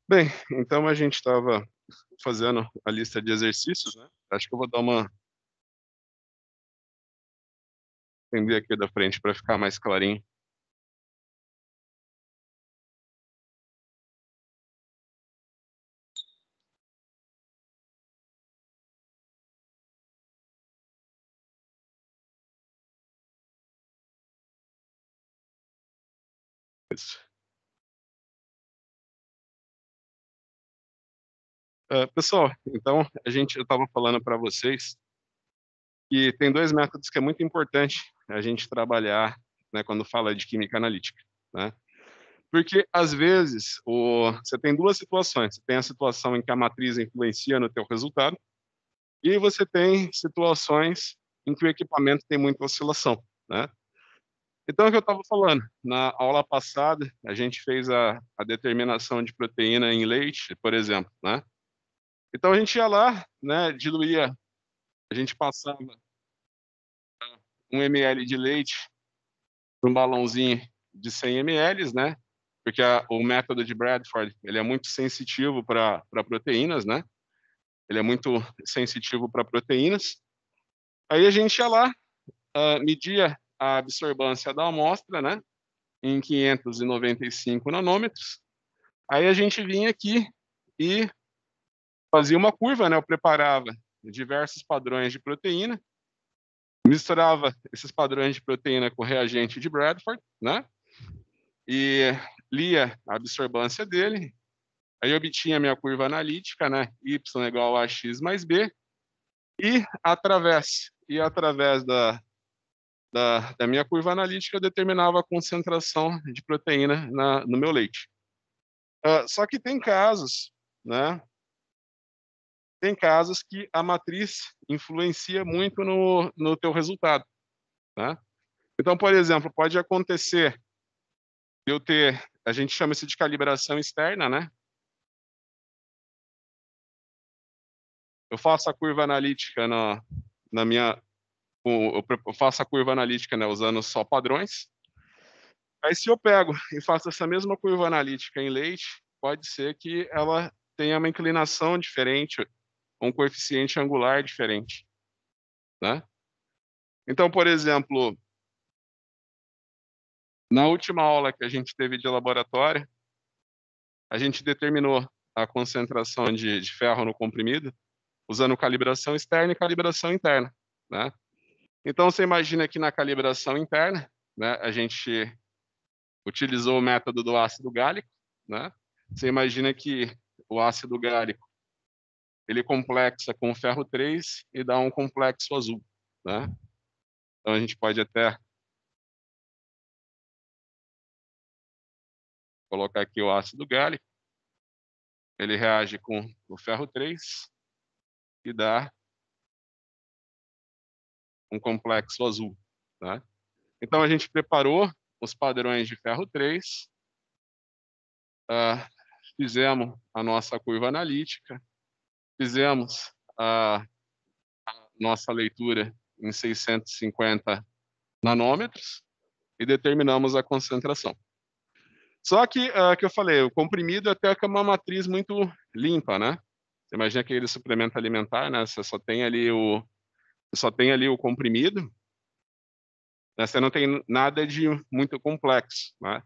Bem, então a gente estava fazendo a lista de exercícios, né? Acho que eu vou dar uma estender aqui da frente para ficar mais clarinho. Isso. Pessoal, então eu estava falando para vocês que tem dois métodos que é muito importante a gente trabalhar, né, quando fala de química analítica, né? Porque às vezes você tem duas situações. Você tem a situação em que a matriz influencia no teu resultado e você tem situações em que o equipamento tem muita oscilação, né? Então, é o que eu estava falando, na aula passada, a gente fez a determinação de proteína em leite, por exemplo, né? Então, a gente ia lá, né, diluía, a gente passava 1 ml de leite para um balãozinho de 100 ml, né? Porque o método de Bradford, ele é muito sensitivo para proteínas, né? Ele é muito sensitivo para proteínas. Aí a gente ia lá, media a absorvância da amostra, né? Em 595 nanômetros. Aí a gente vinha aqui e fazia uma curva, né? Eu preparava diversos padrões de proteína, misturava esses padrões de proteína com reagente de Bradford, né? E lia a absorbância dele. Aí eu obtinha a minha curva analítica, né? Y igual a x mais b. E através da minha curva analítica eu determinava a concentração de proteína no meu leite. Só que tem casos, né? Tem casos que a matriz influencia muito no teu resultado, né? Então, por exemplo, pode acontecer eu ter, a gente chama isso de calibração externa, né? Eu faço a curva analítica na minha, eu faço a curva analítica, né, usando só padrões. Aí, se eu pego e faço essa mesma curva analítica em leite, pode ser que ela tenha uma inclinação diferente, um coeficiente angular diferente, né? Então, por exemplo, na última aula que a gente teve de laboratório, a gente determinou a concentração de ferro no comprimido usando calibração externa e calibração interna, né? Então, você imagina que na calibração interna, né, a gente utilizou o método do ácido gálico, né? Você imagina que o ácido gálico ele complexa com o ferro 3 e dá um complexo azul, né? Então, a gente pode até colocar aqui o ácido gálico, ele reage com o ferro 3 e dá um complexo azul, né? Então, a gente preparou os padrões de ferro 3, fizemos a nossa curva analítica, fizemos a nossa leitura em 650 nanômetros e determinamos a concentração. Só que eu falei, o comprimido até que é uma matriz muito limpa, né? Você imagina aquele suplemento alimentar, né? Você só tem ali o comprimido, né? Você não tem nada de muito complexo, né?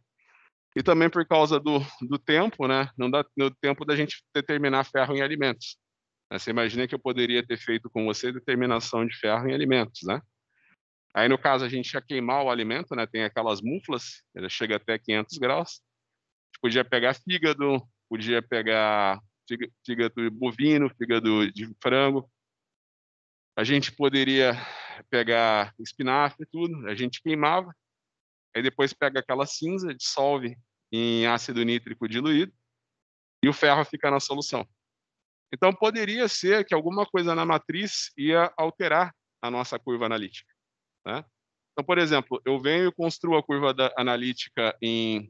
E também por causa do tempo, né? Não dá no tempo da gente determinar ferro em alimentos, né? Você imagina que eu poderia ter feito com você determinação de ferro em alimentos, né? Aí, no caso, a gente ia queimar o alimento, né? Tem aquelas muflas, ele chega até 500 graus. A gente podia pegar fígado, podia pegar fígado bovino, fígado de frango. A gente poderia pegar espinafre e tudo. A gente queimava. Aí depois pega aquela cinza, dissolve em ácido nítrico diluído e o ferro fica na solução. Então, poderia ser que alguma coisa na matriz ia alterar a nossa curva analítica, né? Então, por exemplo, eu venho e construo a curva analítica eu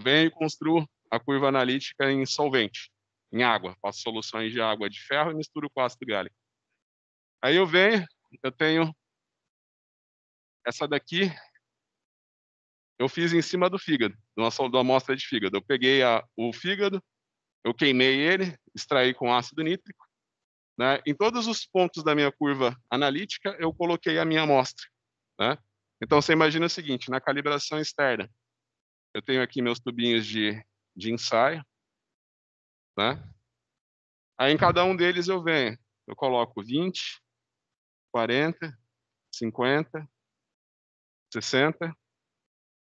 venho e construo a curva analítica em solvente, em água. Faço soluções de água de ferro e misturo com ácido gálico. Aí eu tenho essa daqui, eu fiz em cima do fígado, de uma amostra de fígado. Eu peguei o fígado, eu queimei ele, extraí com ácido nítrico, né? Em todos os pontos da minha curva analítica, eu coloquei a minha amostra, né? Então, você imagina o seguinte, na calibração externa, eu tenho aqui meus tubinhos de ensaio, né? Aí, em cada um deles, eu coloco 20, 40, 50, 60,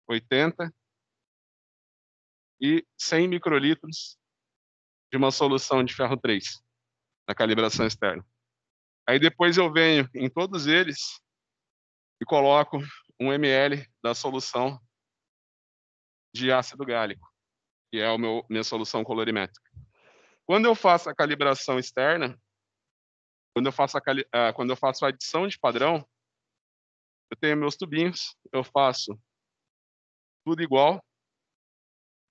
80 e 100 microlitros de uma solução de ferro 3 na calibração externa. Aí depois eu venho em todos eles e coloco 1 ml da solução de ácido gálico, que é minha solução colorimétrica. Quando eu faço a calibração externa, quando eu faço a adição de padrão, eu tenho meus tubinhos, eu faço tudo igual,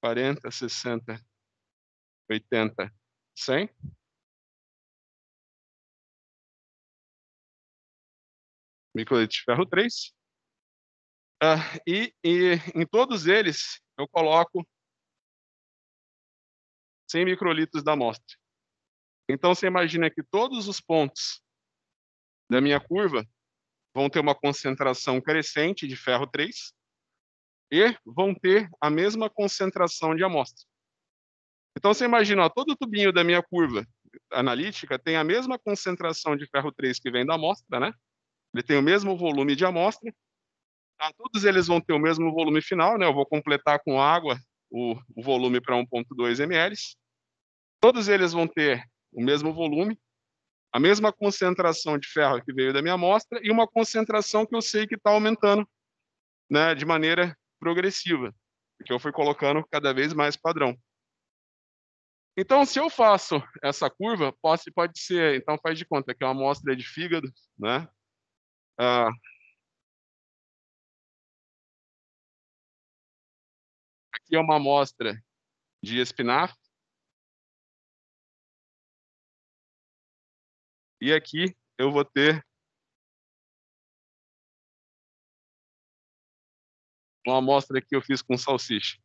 40, 60, 80, 100. Microlitros de ferro 3. E em todos eles, eu coloco 100 microlitros da amostra. Então, você imagina que todos os pontos da minha curva vão ter uma concentração crescente de ferro 3 e vão ter a mesma concentração de amostra. Então, você imagina, ó, todo o tubinho da minha curva analítica tem a mesma concentração de ferro 3 que vem da amostra, né? Ele tem o mesmo volume de amostra. Todos eles vão ter o mesmo volume final, né? Eu vou completar com água o volume para 1,2 ml. Todos eles vão ter o mesmo volume, a mesma concentração de ferro que veio da minha amostra e uma concentração que eu sei que está aumentando, né, de maneira progressiva, porque eu fui colocando cada vez mais padrão. Então, se eu faço essa curva, pode ser, então faz de conta que é uma amostra de fígado, né? Aqui é uma amostra de espinafre. E aqui eu vou ter uma amostra que eu fiz com salsicha.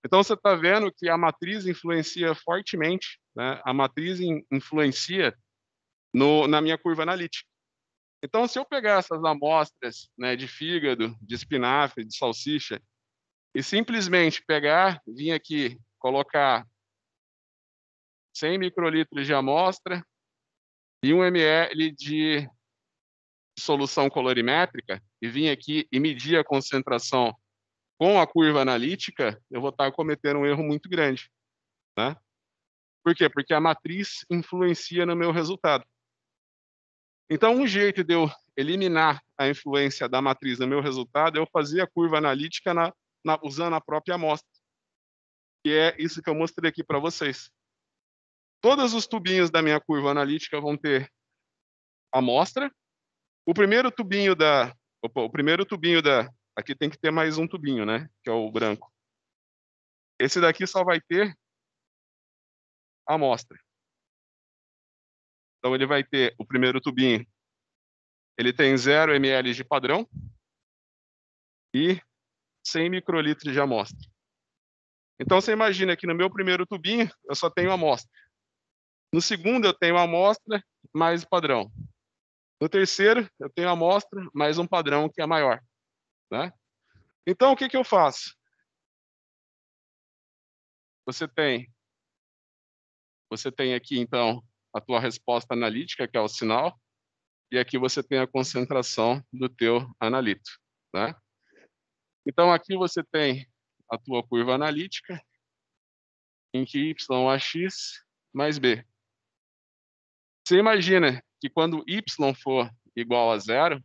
Então, você está vendo que a matriz influencia fortemente, né? A matriz influencia na minha curva analítica. Então, se eu pegar essas amostras, né, de fígado, de espinafre, de salsicha, e simplesmente vir aqui, colocar 100 microlitros de amostra e 1 ml de solução colorimétrica, e vir aqui e medir a concentração com a curva analítica, eu vou estar cometendo um erro muito grande, né? Por quê? Porque a matriz influencia no meu resultado. Então, um jeito de eu eliminar a influência da matriz no meu resultado é eu fazer a curva analítica usando a própria amostra, que é isso que eu mostrei aqui para vocês. Todos os tubinhos da minha curva analítica vão ter amostra. O primeiro tubinho aqui tem que ter mais um tubinho, né? Que é o branco. Esse daqui só vai ter amostra. Então, ele vai ter o primeiro tubinho, ele tem 0 ml de padrão e 100 microlitros de amostra. Então, você imagina que no meu primeiro tubinho, eu só tenho amostra. No segundo, eu tenho amostra mais padrão. No terceiro, eu tenho amostra mais um padrão que é maior, né? Então, o que eu faço? Você tem aqui, então, a tua resposta analítica, que é o sinal, e aqui você tem a concentração do teu analito, né? Então, aqui você tem a tua curva analítica, em que y é x mais b. Você imagina que quando y for igual a zero,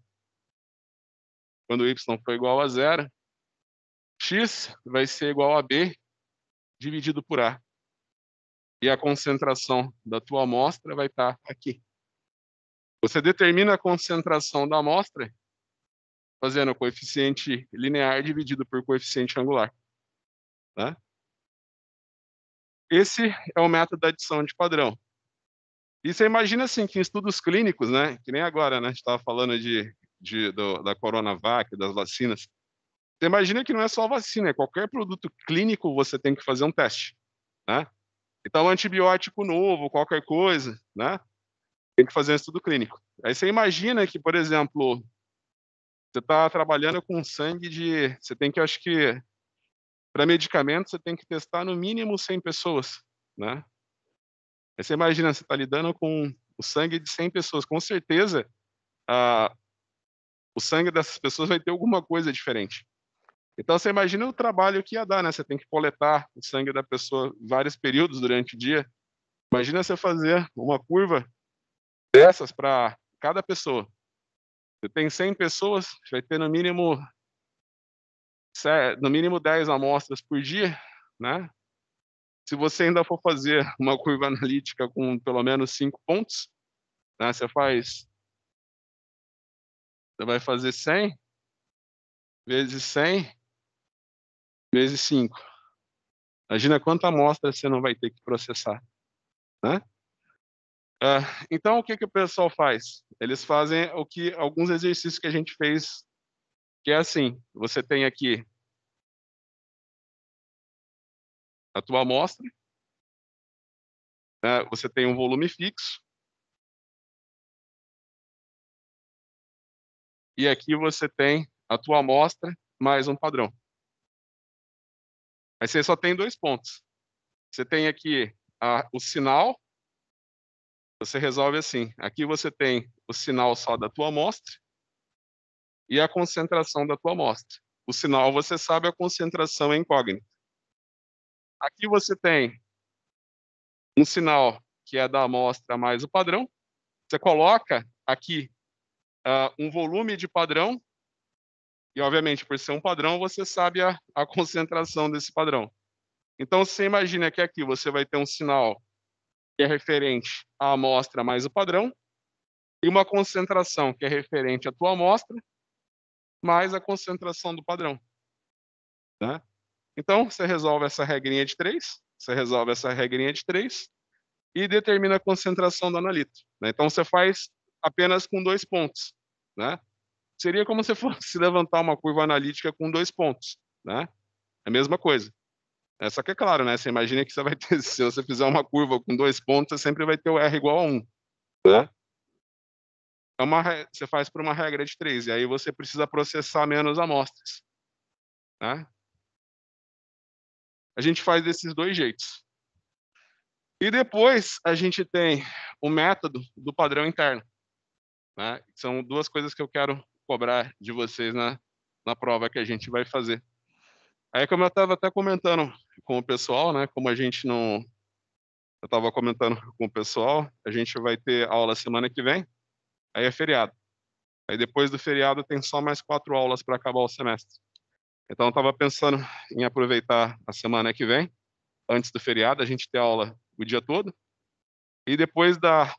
x vai ser igual a b dividido por a. E a concentração da tua amostra vai estar aqui. Você determina a concentração da amostra fazendo o coeficiente linear dividido por coeficiente angular, né? Esse é o método da adição de padrão. E você imagina assim, que em estudos clínicos, né, que nem agora, né, a gente estava falando da Coronavac, das vacinas, Você imagina que não é só vacina, é qualquer produto clínico você tem que fazer um teste, né. Então antibiótico novo, qualquer coisa, né, tem que fazer um estudo clínico. Aí você imagina que, por exemplo, você está trabalhando com sangue você tem que, acho que, para medicamento, você tem que testar no mínimo 100 pessoas, né. Aí você imagina, você está lidando com o sangue de 100 pessoas, com certeza, ah, o sangue dessas pessoas vai ter alguma coisa diferente. Então você imagina o trabalho que ia dar, né, você tem que coletar o sangue da pessoa vários períodos durante o dia. Imagina você fazer uma curva dessas para cada pessoa. Você tem 100 pessoas, vai ter no mínimo 10 amostras por dia, né. Se você ainda for fazer uma curva analítica com pelo menos 5 pontos, né, você vai fazer 100 vezes 100 vezes 5. Imagina quanta amostra você não vai ter que processar, né. Hã, então o que que o pessoal faz? Eles fazem alguns exercícios que a gente fez, que é assim: você tem aqui a tua amostra, né, você tem um volume fixo, e aqui você tem a tua amostra mais um padrão. Aí você só tem 2 pontos. Você tem aqui o sinal, você resolve assim: aqui você tem o sinal só da tua amostra e a concentração da tua amostra. O sinal você sabe, a concentração é incógnita. Aqui você tem um sinal que é da amostra mais o padrão. Você coloca aqui, um volume de padrão e, obviamente, por ser um padrão, você sabe a concentração desse padrão. Então você imagina que aqui você vai ter um sinal que é referente à amostra mais o padrão, e uma concentração que é referente à tua amostra, mais a concentração do padrão, né. Então você resolve essa regrinha de 3, você resolve essa regrinha de 3 e determina a concentração do analito, né. Então você faz apenas com 2 pontos, né. Seria como se fosse levantar uma curva analítica com 2 pontos, né. É a mesma coisa. Só que é claro, né, você imagina que você vai ter se você fizer uma curva com 2 pontos, você sempre vai ter o R igual a 1, né. Você faz por uma regra de 3, e aí você precisa processar menos amostras, né. A gente faz desses 2 jeitos. E depois a gente tem o método do padrão interno, né. São 2 coisas que eu quero cobrar de vocês na prova que a gente vai fazer. Aí, como eu estava até comentando com o pessoal, né, como a gente não eu estava comentando com o pessoal, a gente vai ter aula semana que vem, aí é feriado. Aí depois do feriado tem só mais 4 aulas para acabar o semestre. Então eu estava pensando em aproveitar a semana que vem, antes do feriado, a gente ter aula o dia todo, e depois da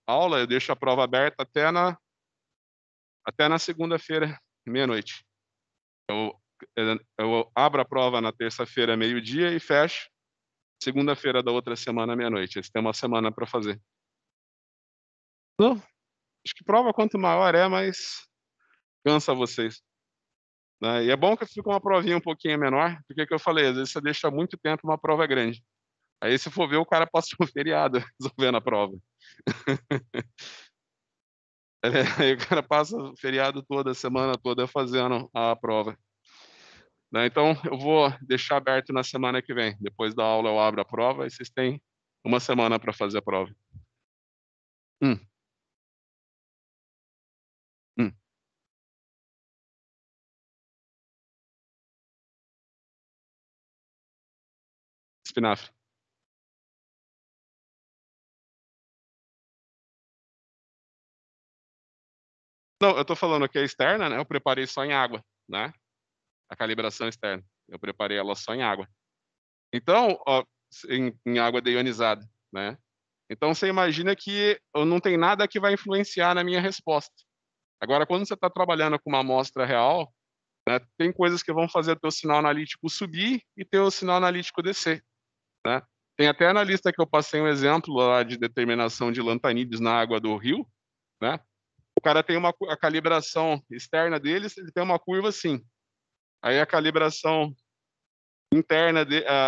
aula eu deixo a prova aberta até na segunda-feira, meia-noite. Eu abro a prova na terça-feira, meio-dia, e fecho segunda-feira da outra semana, meia-noite. Aí você tem uma semana para fazer. Não, acho que prova quanto maior é, mais cansa vocês, né. E é bom que fica uma provinha um pouquinho menor, porque que eu falei, às vezes você deixa muito tempo uma prova grande. Aí se for ver, o cara passou o feriado resolvendo a prova. Aí o cara passa o feriado todo, a semana toda fazendo a prova, né. Então eu vou deixar aberto na semana que vem, depois da aula eu abro a prova e vocês têm uma semana para fazer a prova. Hum, hum, espinafre. Não, eu tô falando que a externa, né, eu preparei só em água, né, a calibração externa, eu preparei ela só em água. Então, ó, em água deionizada, né. Então você imagina que eu não tem nada que vai influenciar na minha resposta. Agora quando você está trabalhando com uma amostra real, né, tem coisas que vão fazer o teu sinal analítico subir e teu sinal analítico descer, né. Tem até na lista que eu passei um exemplo lá de determinação de lantanídeos na água do rio, né, o cara tem a calibração externa deles, ele tem uma curva assim. Aí a calibração interna,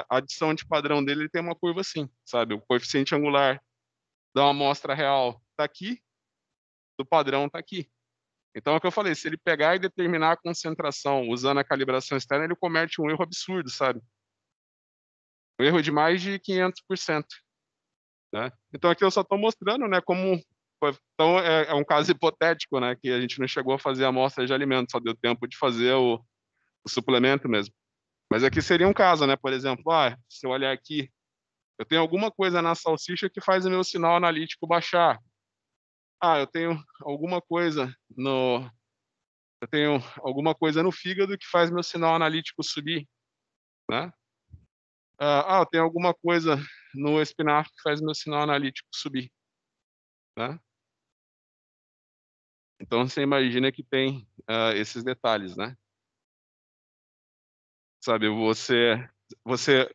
a adição de padrão dele, ele tem uma curva assim, sabe? O coeficiente angular da amostra real está aqui, do padrão está aqui. Então, é o que eu falei, se ele pegar e determinar a concentração usando a calibração externa, ele comete um erro absurdo, sabe? Um erro de mais de 500%. Né? Então, aqui eu só estou mostrando, né, como... Então, é um caso hipotético, né, que a gente não chegou a fazer a amostra de alimento, só deu tempo de fazer o suplemento mesmo. Mas aqui seria um caso, né, por exemplo, se eu olhar aqui, eu tenho alguma coisa na salsicha que faz o meu sinal analítico baixar. Eu tenho alguma coisa no fígado que faz meu sinal analítico subir, né? Eu tenho alguma coisa no espinafre que faz meu sinal analítico subir, né? Então você imagina que tem esses detalhes, né? Sabe, você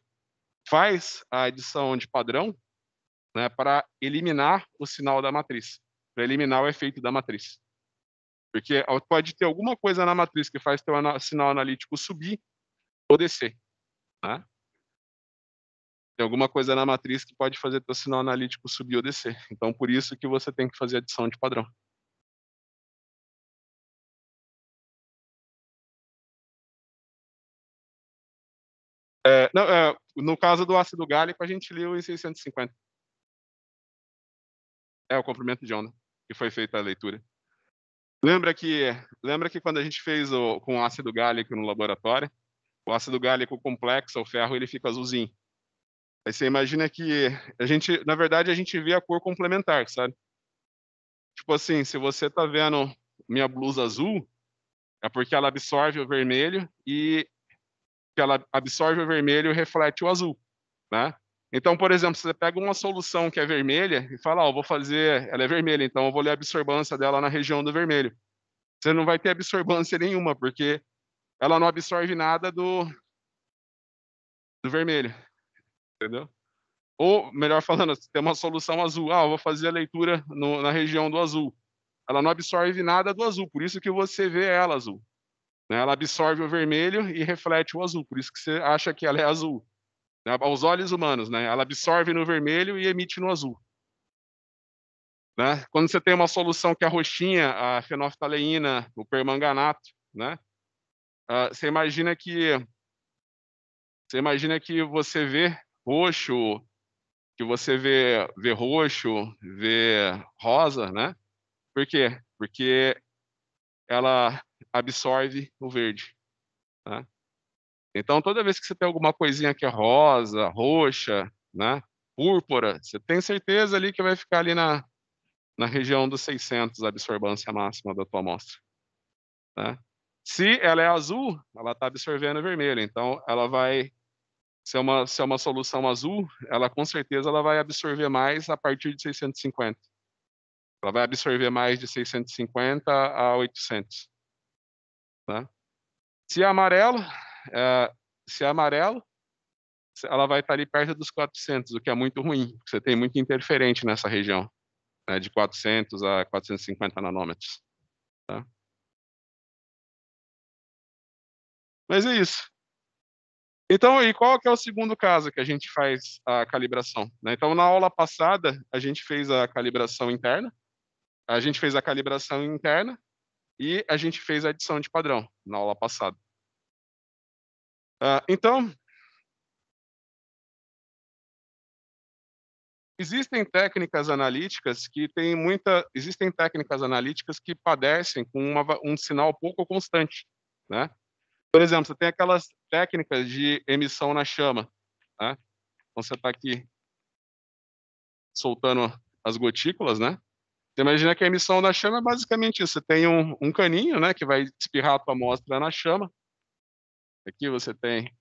faz a adição de padrão, né, para eliminar o sinal da matriz, para eliminar o efeito da matriz. Porque pode ter alguma coisa na matriz que faz teu sinal analítico subir ou descer, né? Tem alguma coisa na matriz que pode fazer teu sinal analítico subir ou descer. Então, por isso que você tem que fazer adição de padrão. Não, no caso do ácido gálico, a gente leu em 650. É o comprimento de onda que foi feita a leitura. Lembra que quando a gente fez com ácido gálico no laboratório, o ácido gálico complexo, o ferro, ele fica azulzinho. Aí você imagina que na verdade, a gente vê a cor complementar, sabe? Tipo assim, se você tá vendo minha blusa azul, é porque ela absorve o vermelho e que ela absorve o vermelho e reflete o azul, né? Então, por exemplo, você pega uma solução que é vermelha e fala, ela é vermelha, então eu vou ler a absorbância dela na região do vermelho. Você não vai ter absorbância nenhuma, porque ela não absorve nada do vermelho, entendeu? Ou, melhor falando, tem uma solução azul. Eu vou fazer a leitura na região do azul. Ela não absorve nada do azul, por isso que você vê ela azul, né? Ela absorve o vermelho e reflete o azul, por isso que você acha que ela é azul, né? Aos olhos humanos, né? Ela absorve no vermelho e emite no azul, né? Quando você tem uma solução que é roxinha, a fenolftaleína, o permanganato, né? Você imagina que você vê roxo, vê rosa, né? Por quê? Porque ela absorve o verde, né? Então, toda vez que você tem alguma coisinha que é rosa, roxa, né? Púrpura, você tem certeza ali que vai ficar ali na região dos 600, a absorvância máxima da tua amostra, né? Se ela é azul, ela está absorvendo vermelho, então ela vai se é uma solução azul, ela com certeza ela vai absorver mais a partir de 650. Ela vai absorver mais de 650 a 800, tá? Se é amarelo, é, se é amarelo, ela vai estar ali perto dos 400, o que é muito ruim, porque você tem muito interferente nessa região, né, de 400 a 450 nanômetros, tá? Mas é isso. Então, e qual que é o segundo caso que a gente faz a calibração, né? Então, na aula passada, a gente fez a calibração interna, e a gente fez a adição de padrão na aula passada. Então, existem técnicas analíticas que padecem com um sinal pouco constante, né? Por exemplo, você tem aquelas técnicas de emissão na chama, né? Então, você está aqui soltando as gotículas, né? Você imagina que a emissão na chama é basicamente isso. Você tem um caninho, né, que vai espirrar a tua amostra na chama. Aqui você tem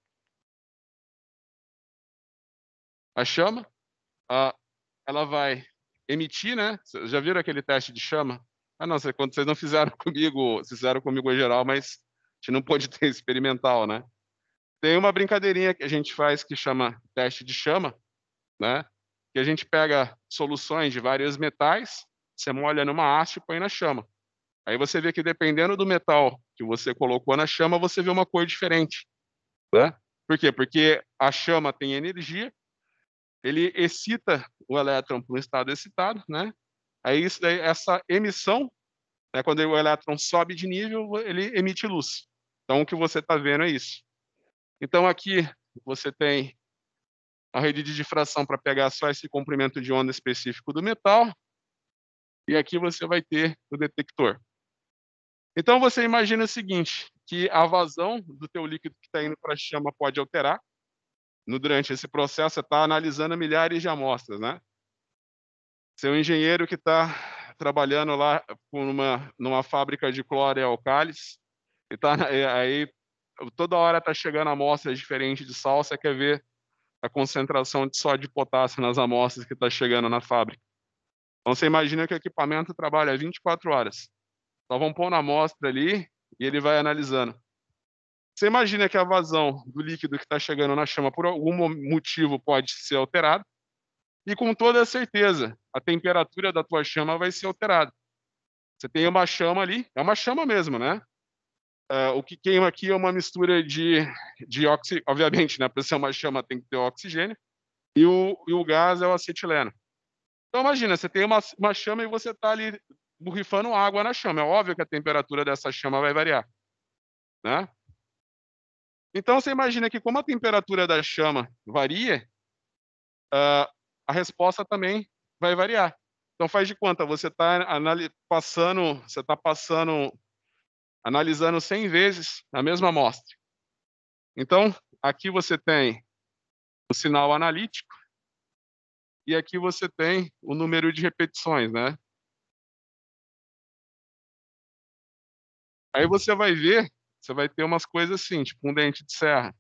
a chama. Ela vai emitir, né? Vocês já viram aquele teste de chama? Não, quando vocês não fizeram comigo, vocês fizeram comigo em geral, mas a gente não pode ter experimental, né? Tem uma brincadeirinha que a gente faz que chama teste de chama, né? Que a gente pega soluções de vários metais, você molha numa haste e põe na chama. Aí você vê que dependendo do metal que você colocou na chama, você vê uma cor diferente, né? Por quê? Porque a chama tem energia, ele excita o elétron para um estado excitado, né? Aí isso daí, essa emissão, né, quando o elétron sobe de nível, ele emite luz. Então o que você está vendo é isso. Então aqui você tem a rede de difração para pegar só esse comprimento de onda específico do metal, e aqui você vai ter o detector. Então você imagina o seguinte, que a vazão do teu líquido que está indo para a chama pode alterar. Durante esse processo, você está analisando milhares de amostras, né? Você é um engenheiro que está trabalhando lá numa fábrica de cloro-alcális, e tá, aí toda hora está chegando amostras diferentes de sal, você quer ver a concentração de sódio e potássio nas amostras que está chegando na fábrica. Então você imagina que o equipamento trabalha 24 horas. Só vão pôr na amostra ali e ele vai analisando. Você imagina que a vazão do líquido que está chegando na chama, por algum motivo, pode ser alterada, e com toda certeza, a temperatura da tua chama vai ser alterada. Você tem uma chama ali, é uma chama mesmo, né? O que queima aqui é uma mistura de oxigênio, obviamente, né? Para ser uma chama tem que ter oxigênio, e o gás é o acetileno. Então imagina, você tem uma chama e você está ali borrifando água na chama. É óbvio que a temperatura dessa chama vai variar, né? Então você imagina que como a temperatura da chama varia, a resposta também vai variar. Então faz de conta, você está analisando 100 vezes a mesma amostra. Então aqui você tem o sinal analítico e aqui você tem o número de repetições, né? Aí você vai ver, você vai ter umas coisas assim, tipo um dente de serra.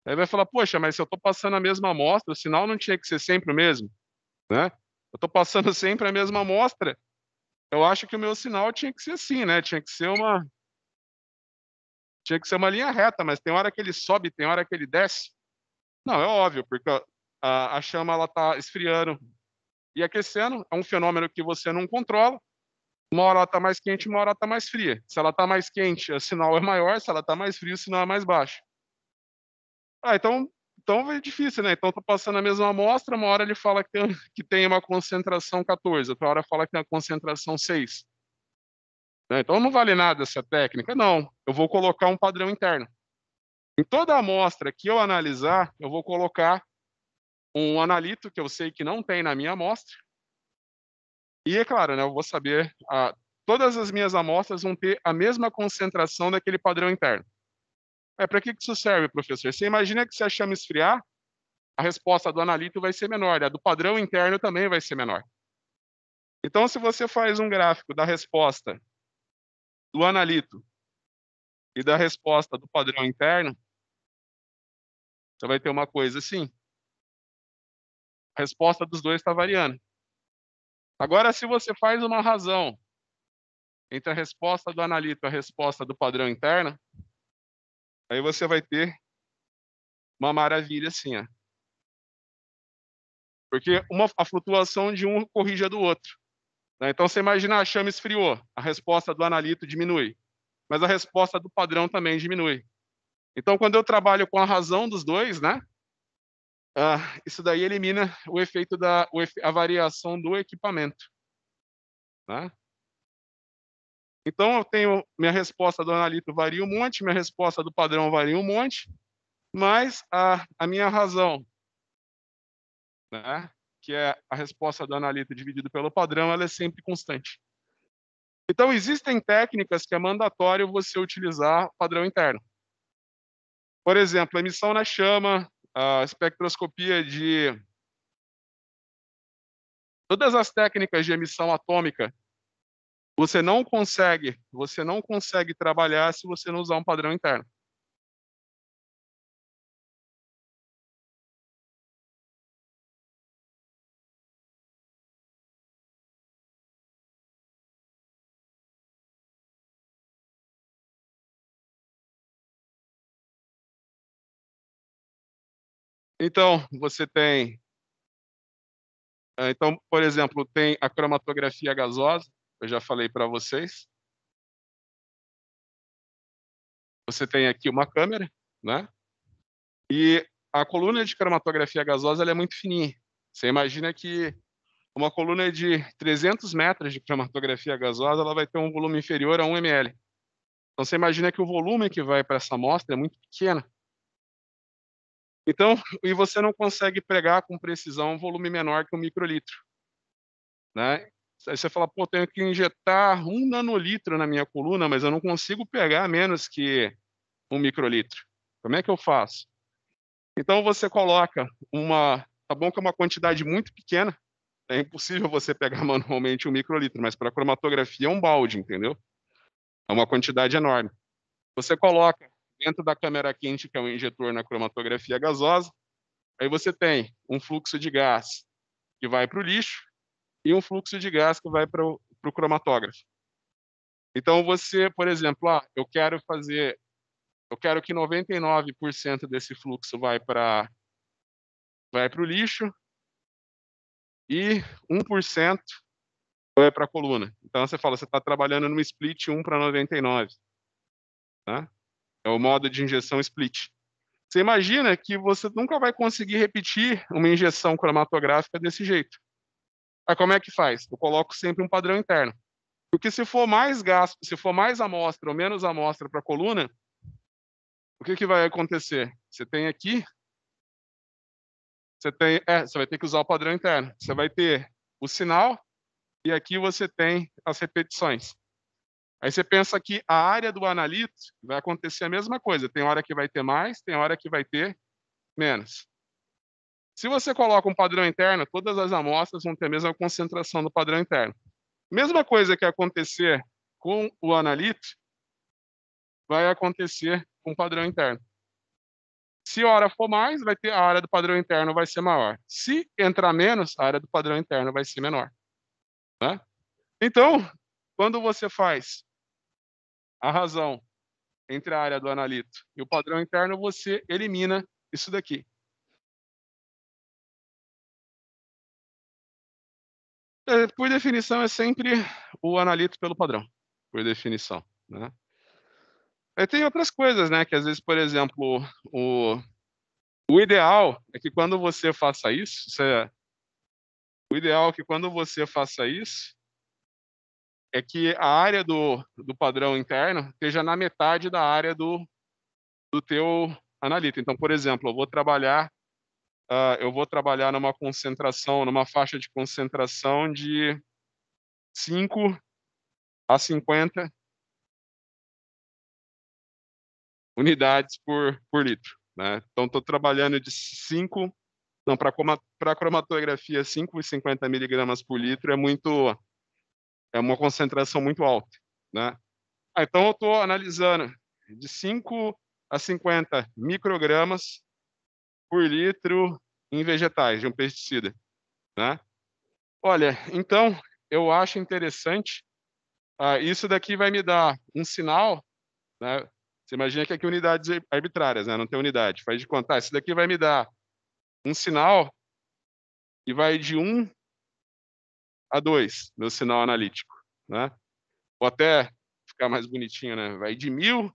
Aí vai falar, poxa, mas se eu estou passando a mesma amostra, o sinal não tinha que ser sempre o mesmo, né? Eu estou passando sempre a mesma amostra, eu acho que o meu sinal tinha que ser assim, né? Tinha que ser uma linha reta, mas tem hora que ele sobe, tem hora que ele desce. Não, é óbvio, porque a chama ela está esfriando e aquecendo, é um fenômeno que você não controla. Uma hora ela está mais quente, uma hora ela está mais fria. Se ela está mais quente, o sinal é maior, se ela está mais fria, o sinal é mais baixo. Então é difícil, né? Então tô passando a mesma amostra, uma hora ele fala que tem uma concentração 14, outra hora fala que tem uma concentração 6. Né? Então não vale nada essa técnica. Não, eu vou colocar um padrão interno. Em toda amostra que eu analisar, eu vou colocar um analito que eu sei que não tem na minha amostra. E é claro, né, eu vou saber, todas as minhas amostras vão ter a mesma concentração daquele padrão interno. Para que isso serve, professor? Você imagina que se a chama esfriar, a resposta do analito vai ser menor, a do padrão interno também vai ser menor. Então, se você faz um gráfico da resposta do analito e da resposta do padrão interno, você vai ter uma coisa assim, a resposta dos dois está variando. Agora, se você faz uma razão entre a resposta do analito e a resposta do padrão interno, aí você vai ter uma maravilha assim, ó. Porque a flutuação de um corrige a do outro. Né? Então, você imagina a chama esfriou, a resposta do analito diminui, mas a resposta do padrão também diminui. Então, quando eu trabalho com a razão dos dois, né, isso daí elimina o efeito a variação do equipamento. Né? Então, eu tenho minha resposta do analito varia um monte, minha resposta do padrão varia um monte, mas a minha razão, né, que é a resposta do analito dividido pelo padrão, ela é sempre constante. Então, existem técnicas que é mandatório você utilizar padrão interno. Por exemplo, emissão na chama, a espectroscopia de... Todas as técnicas de emissão atômica, você não consegue trabalhar se você não usar um padrão interno. Então, por exemplo, tem a cromatografia gasosa. eu já falei para vocês. Você tem aqui uma câmera, né? E a coluna de cromatografia gasosa ela é muito fininha. Você imagina que uma coluna de 300 metros de cromatografia gasosa ela vai ter um volume inferior a 1 ml. Então você imagina que o volume que vai para essa amostra é muito pequeno. Então, e você não consegue pregar com precisão um volume menor que 1 microlitro, né? Aí você fala, pô, tenho que injetar 1 nanolitro na minha coluna, mas eu não consigo pegar menos que 1 microlitro. Como é que eu faço? Então você coloca tá bom que é uma quantidade muito pequena, é impossível você pegar manualmente 1 microlitro, mas para cromatografia é um balde, entendeu? É uma quantidade enorme. Você coloca dentro da câmera quente, que é um injetor na cromatografia gasosa, aí você tem um fluxo de gás que vai para o lixo e um fluxo de gás que vai para o cromatógrafo. Então você, por exemplo, eu quero que 99% desse fluxo vai para o lixo e 1% vai para a coluna. Então você fala, você está trabalhando no split 1:99, né? É o modo de injeção split. Você imagina que você nunca vai conseguir repetir uma injeção cromatográfica desse jeito. Aí como é que faz? Eu coloco sempre um padrão interno. Porque se for mais gasto, se for mais amostra ou menos amostra para a coluna, o que que vai acontecer? Você tem aqui, você vai ter que usar o padrão interno. Você vai ter o sinal e aqui você tem as repetições. Aí você pensa que a área do analito vai acontecer a mesma coisa. Tem hora que vai ter mais, tem hora que vai ter menos. Se você coloca um padrão interno, todas as amostras vão ter a mesma concentração do padrão interno. Mesma coisa que acontecer com o analito, vai acontecer com o padrão interno. Se a hora for mais, a área do padrão interno vai ser maior. Se entrar menos, a área do padrão interno vai ser menor, né? Então, quando você faz a razão entre a área do analito e o padrão interno, você elimina isso daqui. Por definição, é sempre o analito pelo padrão, por definição, né? Tem outras coisas, né, que às vezes, por exemplo, o ideal é que quando você faça isso, o ideal é que quando você faça isso, é que a área do padrão interno esteja na metade da área do teu analito. Então, por exemplo, eu vou trabalhar numa concentração, numa faixa de concentração de 5 a 50 unidades por litro, né? Então, estou trabalhando de 5, não, para cromatografia, 5,50 miligramas por litro é uma concentração muito alta, né? Então, eu estou analisando de 5 a 50 microgramas por litro em vegetais de um pesticida, né? Olha, então, eu acho interessante, isso daqui vai me dar um sinal, né? Você imagina que aqui unidades arbitrárias, né? Não tem unidade, faz de conta, isso daqui vai me dar um sinal e vai de 1 a 2, meu sinal analítico, né? Ou até ficar mais bonitinho, né? Vai de 1.000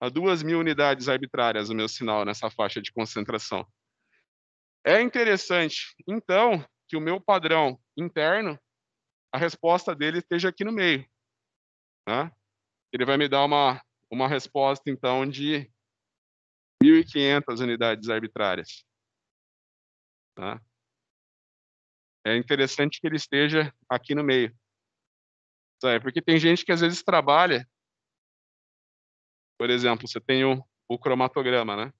a 2.000 unidades arbitrárias o meu sinal nessa faixa de concentração. É interessante, então, que o meu padrão interno, a resposta dele esteja aqui no meio, né? Ele vai me dar uma resposta, então, de 1.500 unidades arbitrárias, tá? É interessante que ele esteja aqui no meio, sabe? Porque tem gente que às vezes trabalha, por exemplo, você tem o cromatograma, né?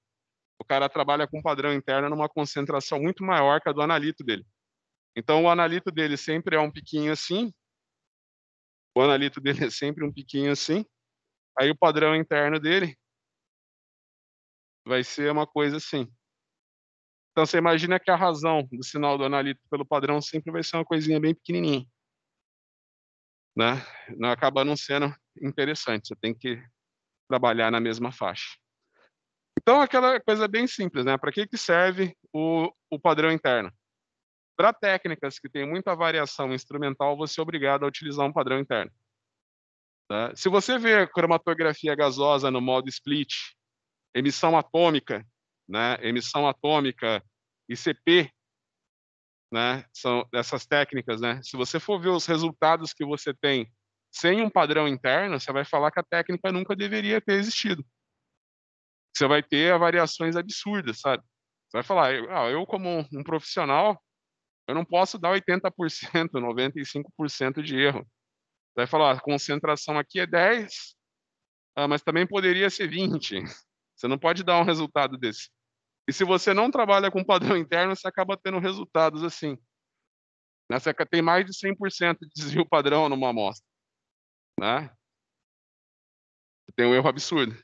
O cara trabalha com padrão interno numa concentração muito maior que a do analito dele. Então o analito dele sempre é um piquinho assim, o analito dele é sempre um piquinho assim, aí o padrão interno dele vai ser uma coisa assim. Então você imagina que a razão do sinal do analito pelo padrão sempre vai ser uma coisinha bem pequenininha, né? Não acaba não sendo interessante, você tem que trabalhar na mesma faixa. Então aquela coisa bem simples, né? Para que serve o padrão interno? Para técnicas que têm muita variação instrumental, você é obrigado a utilizar um padrão interno, tá. Se você vê cromatografia gasosa no modo split, emissão atômica, né, emissão atômica, ICP, né, são essas técnicas, né, se você for ver os resultados que você tem sem um padrão interno, você vai falar que a técnica nunca deveria ter existido. Você vai ter variações absurdas, sabe. Você vai falar: eu como um profissional, eu não posso dar 80%, 95% de erro". Você vai falar: "A concentração aqui é 10, mas também poderia ser 20". Você não pode dar um resultado desse. E se você não trabalha com padrão interno, você acaba tendo resultados assim, né, você tem mais de 100% de desvio padrão numa amostra, né, tem um erro absurdo.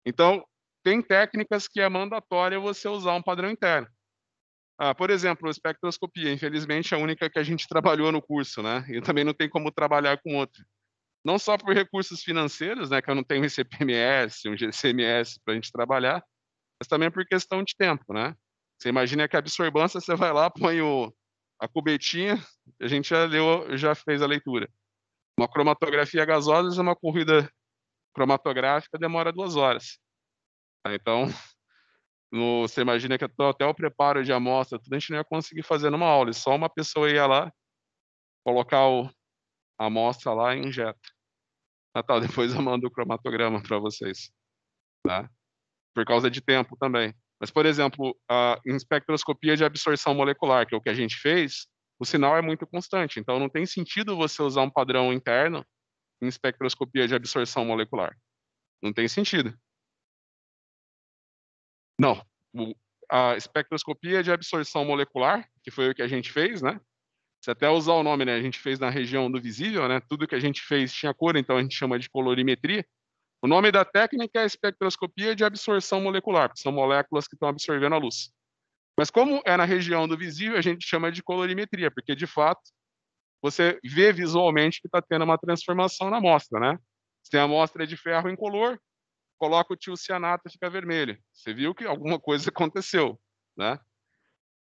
Então, tem técnicas que é mandatória você usar um padrão interno. Por exemplo, espectroscopia, infelizmente é a única que a gente trabalhou no curso, né, e também não tem como trabalhar com outra. Não só por recursos financeiros, né, que eu não tenho um ICP-MS, um GC-MS pra gente trabalhar, mas também por questão de tempo, né. Você imagina que a absorbância você vai lá, põe a cubetinha, a gente já fez a leitura. Uma cromatografia gasosa, uma corrida cromatográfica demora 2 horas. Então, você imagina que até o preparo de amostra, tudo a gente não ia conseguir fazer numa aula, e só uma pessoa ia lá, colocar a amostra lá e injeta. Tá, depois eu mando o cromatograma para vocês, tá. Por causa de tempo também. Mas, por exemplo, em espectroscopia de absorção molecular, que é o que a gente fez, o sinal é muito constante, então não tem sentido você usar um padrão interno em espectroscopia de absorção molecular. Não tem sentido. Não, a espectroscopia de absorção molecular, que foi o que a gente fez, né, se até usar o nome, né, a gente fez na região do visível, né, tudo que a gente fez tinha cor, então a gente chama de colorimetria. O nome da técnica é espectroscopia de absorção molecular, porque são moléculas que estão absorvendo a luz. Mas como é na região do visível, a gente chama de colorimetria, porque de fato você vê visualmente que está tendo uma transformação na amostra, né. Se tem amostra de ferro incolor, coloca o tiocianato e fica vermelho. Você viu que alguma coisa aconteceu, né.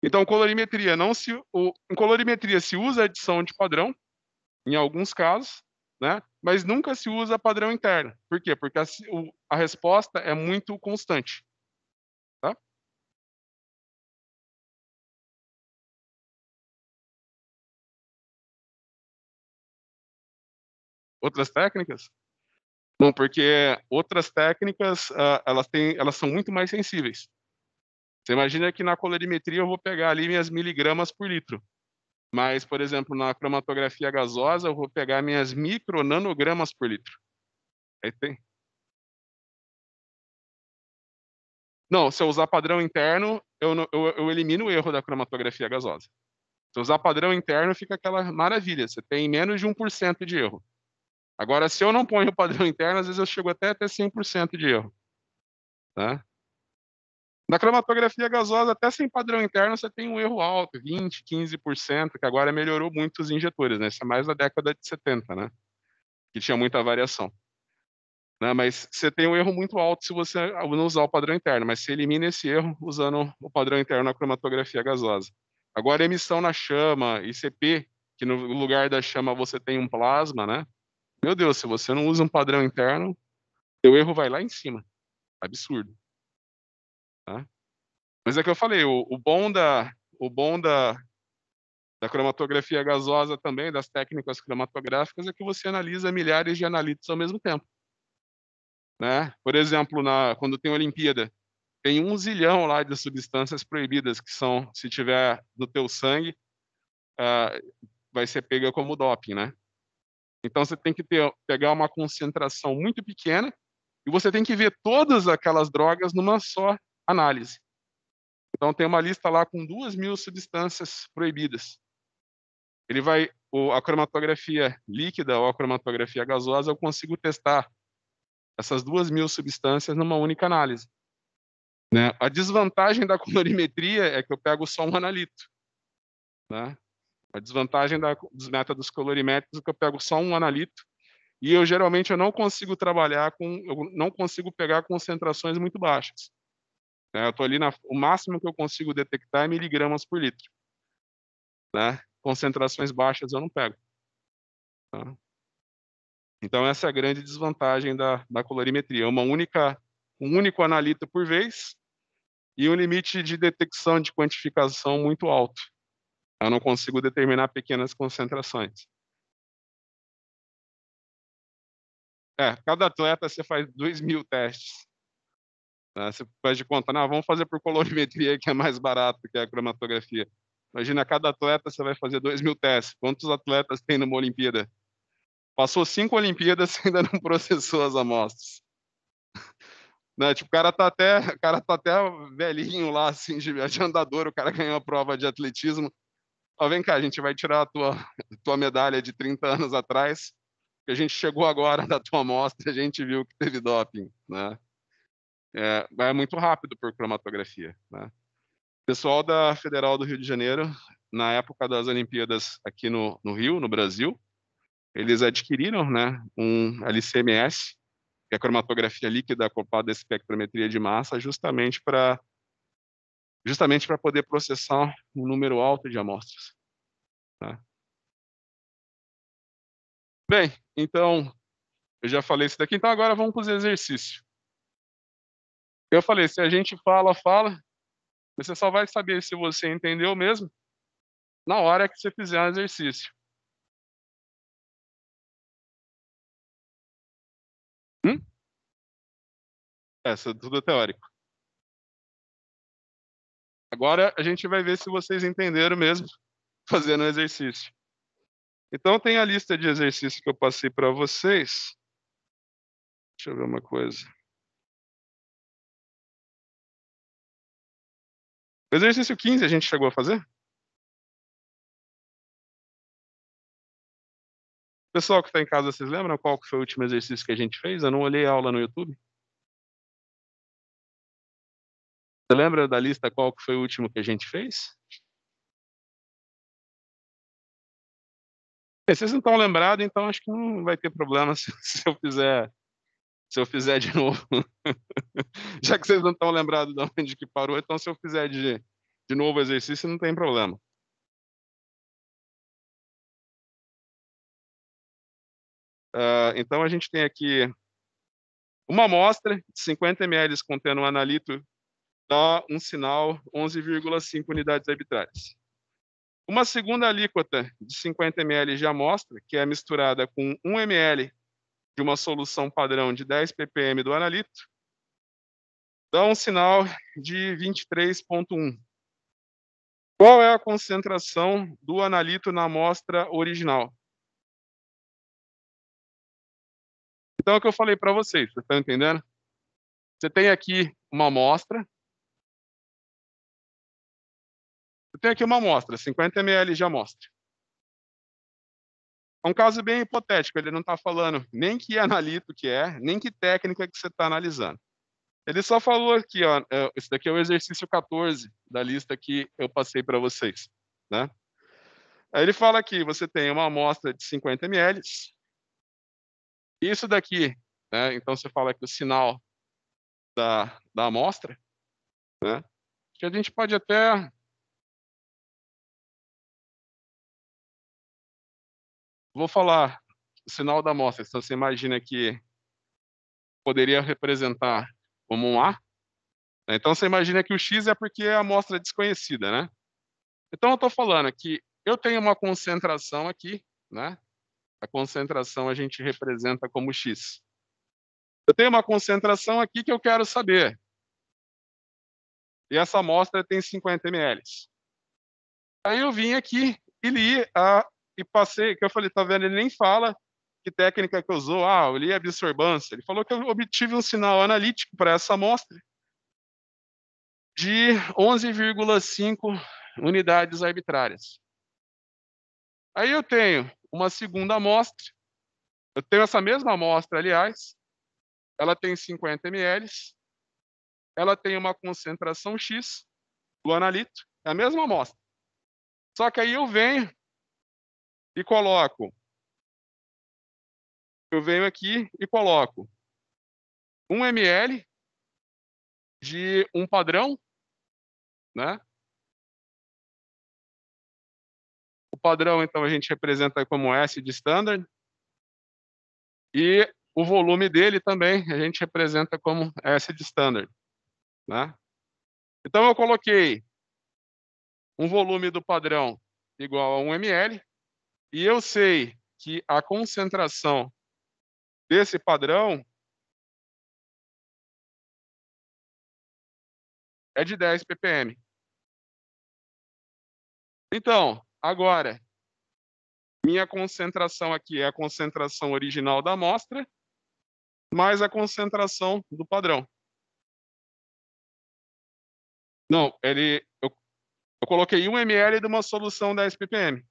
Então colorimetria não se em colorimetria se usa adição de padrão, em alguns casos, né, mas nunca se usa padrão interno. Por quê? Porque a resposta é muito constante, tá. Outras técnicas? Bom, porque outras técnicas, elas são muito mais sensíveis. Você imagina que na colorimetria eu vou pegar ali minhas miligramas por litro, mas, por exemplo, na cromatografia gasosa eu vou pegar minhas micronanogramas por litro. Aí tem Não, se eu usar padrão interno, eu não eu elimino o erro da cromatografia gasosa. Se eu usar padrão interno, fica aquela maravilha, você tem menos de 1% de erro. Agora, se eu não ponho o padrão interno, às vezes eu chego até a ter 100% de erro, tá. Na cromatografia gasosa, até sem padrão interno, você tem um erro alto, 20, 15%, que agora melhorou muito os injetores, né, isso é mais da década de 70, né, que tinha muita variação. Né, mas você tem um erro muito alto se você não usar o padrão interno, mas você elimina esse erro usando o padrão interno na cromatografia gasosa. Agora emissão na chama, ICP, que no lugar da chama você tem um plasma, né, meu Deus, se você não usa um padrão interno, teu erro vai lá em cima, absurdo, tá. Mas é que eu falei, o bom da cromatografia gasosa também, das técnicas cromatográficas, é que você analisa milhares de analíticos ao mesmo tempo, né. Por exemplo, quando tem Olimpíada, tem 1 zilhão lá de substâncias proibidas que são, se tiver no teu sangue, ah, vai ser pega como doping, né. Então você tem que pegar uma concentração muito pequena e você tem que ver todas aquelas drogas numa só análise. Então tem uma lista lá com 2.000 substâncias proibidas. A cromatografia líquida ou a cromatografia gasosa, eu consigo testar essas 2.000 substâncias numa única análise, né. A desvantagem da colorimetria é que eu pego só um analito, né. A desvantagem dos métodos colorimétricos é que eu pego só um analito e eu não consigo eu não consigo pegar concentrações muito baixas, né. Eu tô ali o máximo que eu consigo detectar é miligramas por litro. né? Concentrações baixas eu não pego. Tá? Então, essa é a grande desvantagem da colorimetria. Um único analito por vez e um limite de detecção de quantificação muito alto. Eu não consigo determinar pequenas concentrações. Cada atleta você faz 2.000 testes. Né? Você faz de conta, não, vamos fazer por colorimetria, que é mais barato que a cromatografia. Imagina, cada atleta você vai fazer 2.000 testes. Quantos atletas tem numa Olimpíada? Passou 5 Olimpíadas e ainda não processou as amostras. Né? Tipo, o cara tá até velhinho lá, assim, de andador, o cara ganhou a prova de atletismo. Ó, vem cá, a gente vai tirar a tua medalha de 30 anos atrás, que a gente chegou agora da tua amostra, a gente viu que teve doping, né? É muito rápido por cromatografia, né? O pessoal da Federal do Rio de Janeiro, na época das Olimpíadas aqui no Rio, no Brasil, eles adquiriram, né, um LCMS, que é a cromatografia líquida acoplada à espectrometria de massa, justamente para poder processar um número alto de amostras. Tá? Bem, então, eu já falei isso daqui, então agora vamos para os exercícios. Eu falei, se a gente fala, você só vai saber se você entendeu mesmo na hora que você fizer um exercício. Hum? Essa é tudo teórico. Agora a gente vai ver se vocês entenderam mesmo fazendo o exercício. Então tem a lista de exercícios que eu passei para vocês. Deixa eu ver uma coisa. O exercício 15 a gente chegou a fazer? Pessoal que está em casa, vocês lembram qual que foi o último exercício que a gente fez? Eu não olhei a aula no YouTube. Você lembra da lista qual que foi o último que a gente fez? Vocês não estão lembrados, então acho que não vai ter problema se eu fizer de novo. Já que vocês não estão lembrados de onde que parou, então se eu fizer de novo o exercício, não tem problema. Então a gente tem aqui uma amostra de 50 ml contendo um analito, dá um sinal 11,5 unidades arbitrárias. Uma segunda alíquota de 50 ml de amostra, que é misturada com 1 ml de uma solução padrão de 10 ppm do analito, dá um sinal de 23,1. Qual é a concentração do analito na amostra original? Então, é o que eu falei para vocês estão entendendo? Você tem aqui uma amostra, 50 ml de amostra. É um caso bem hipotético, ele não está falando nem que analito que é, nem que técnica que você está analisando. Ele só falou aqui, ó, esse daqui é o exercício 14 da lista que eu passei para vocês, né? Aí ele fala aqui, você tem uma amostra de 50 ml, isso daqui, né? Então você fala que o sinal da amostra, né? Que a gente pode até, vou falar o sinal da amostra. Então você imagina que poderia representar como um A, né? Então você imagina que o X é porque é a amostra desconhecida, né? Então eu estou falando que eu tenho uma concentração aqui, né? A concentração a gente representa como X. Eu tenho uma concentração aqui que eu quero saber. E essa amostra tem 50 ml. Aí eu vim aqui e e passei, que eu falei, tá vendo? Ele nem fala que técnica que usou. Eu li a absorbância. Ele falou que eu obtive um sinal analítico para essa amostra de 11,5 unidades arbitrárias. Aí eu tenho uma segunda amostra. Eu tenho essa mesma amostra, aliás. Ela tem 50 ml. Ela tem uma concentração X do analito. É a mesma amostra. Só que aí e coloco. Eu venho aqui e coloco 1 ml de um padrão, né? padrão, então, a gente representa como S de standard, e o volume dele também a gente representa como S de standard, né? Então eu coloquei um volume do padrão igual a 1 ml, e eu sei que a concentração desse padrão é de 10 ppm. Então, agora, minha concentração aqui é a concentração original da amostra, mais a concentração do padrão. Não, eu coloquei 1 ml de uma solução 10 ppm.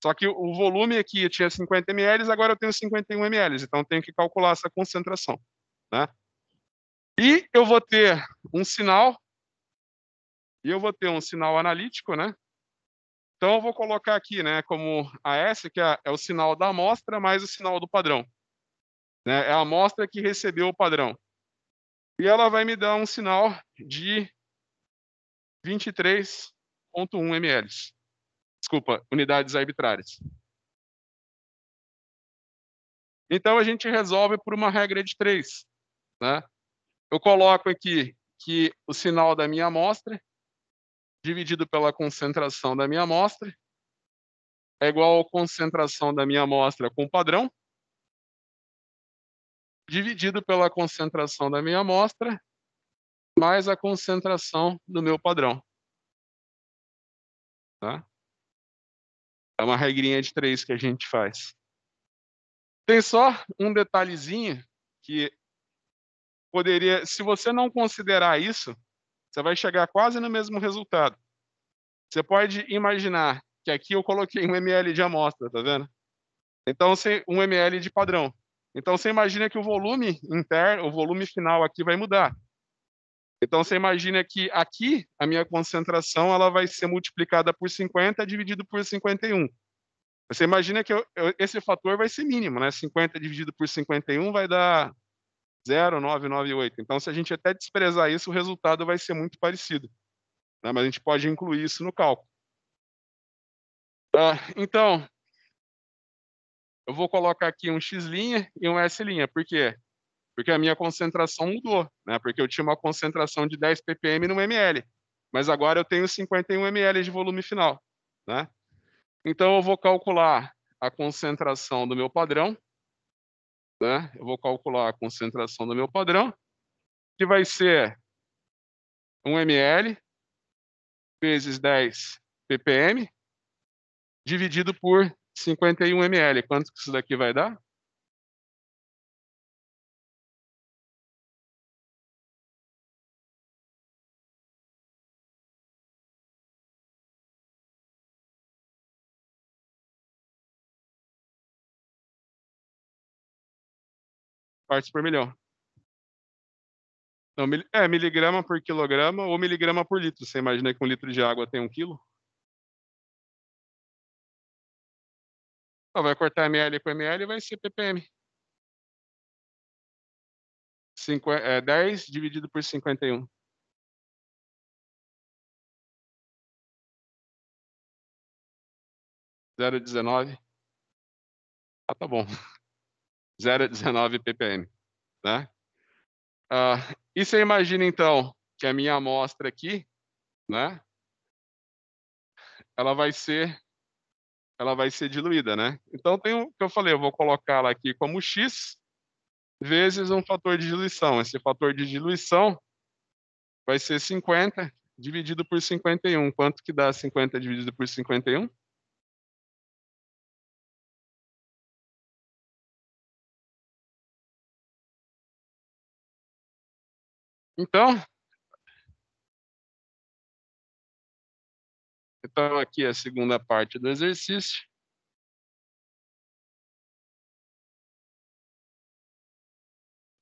Só que o volume aqui tinha 50 ml, agora eu tenho 51 ml, então eu tenho que calcular essa concentração, né? E eu vou ter um sinal, analítico, né? Então eu vou colocar aqui, né, como AS, que é o sinal da amostra mais o sinal do padrão, né? É a amostra que recebeu o padrão. E ela vai me dar um sinal de 23,1 ml. Desculpa, unidades arbitrárias. Então a gente resolve por uma regra de 3, né? Eu coloco aqui que o sinal da minha amostra dividido pela concentração da minha amostra é igual à concentração da minha amostra com padrão dividido pela concentração da minha amostra mais a concentração do meu padrão, tá? É uma regrinha de 3 que a gente faz. Tem só um detalhezinho que poderia, se você não considerar isso, você vai chegar quase no mesmo resultado. Você pode imaginar que aqui eu coloquei 1 ml de amostra, tá vendo? Então, 1 ml de padrão. Então, você imagina que o volume interno, o volume final aqui vai mudar. Então, você imagina que aqui a minha concentração ela vai ser multiplicada por 50 dividido por 51. Você imagina que esse fator vai ser mínimo, né? 50 dividido por 51 vai dar 0,998. Então, se a gente até desprezar isso, o resultado vai ser muito parecido, né? Mas a gente pode incluir isso no cálculo. Então, eu vou colocar aqui um x' e um s'. Por quê? Porque a minha concentração mudou, né? Porque eu tinha uma concentração de 10 ppm no ml, mas agora eu tenho 51 ml de volume final, né? Então eu vou calcular a concentração do meu padrão, né? Eu vou calcular a concentração do meu padrão, que vai ser 1 ml vezes 10 ppm dividido por 51 ml. Quanto que isso daqui vai dar? Partes por milhão. Então, miligrama por quilograma ou miligrama por litro. Você imagina que 1 litro de água tem 1 quilo? Vai cortar ml com ml, vai ser ppm. 10 dividido por 51. 0,19. Tá bom. 0,19 ppm, né? E você imagina, então, que a minha amostra aqui, né? Ela vai ser diluída, né? Então, tem o que eu falei, eu vou colocar ela aqui como x vezes um fator de diluição. Esse fator de diluição vai ser 50 dividido por 51. Quanto que dá 50 dividido por 51? Então, aqui é a segunda parte do exercício.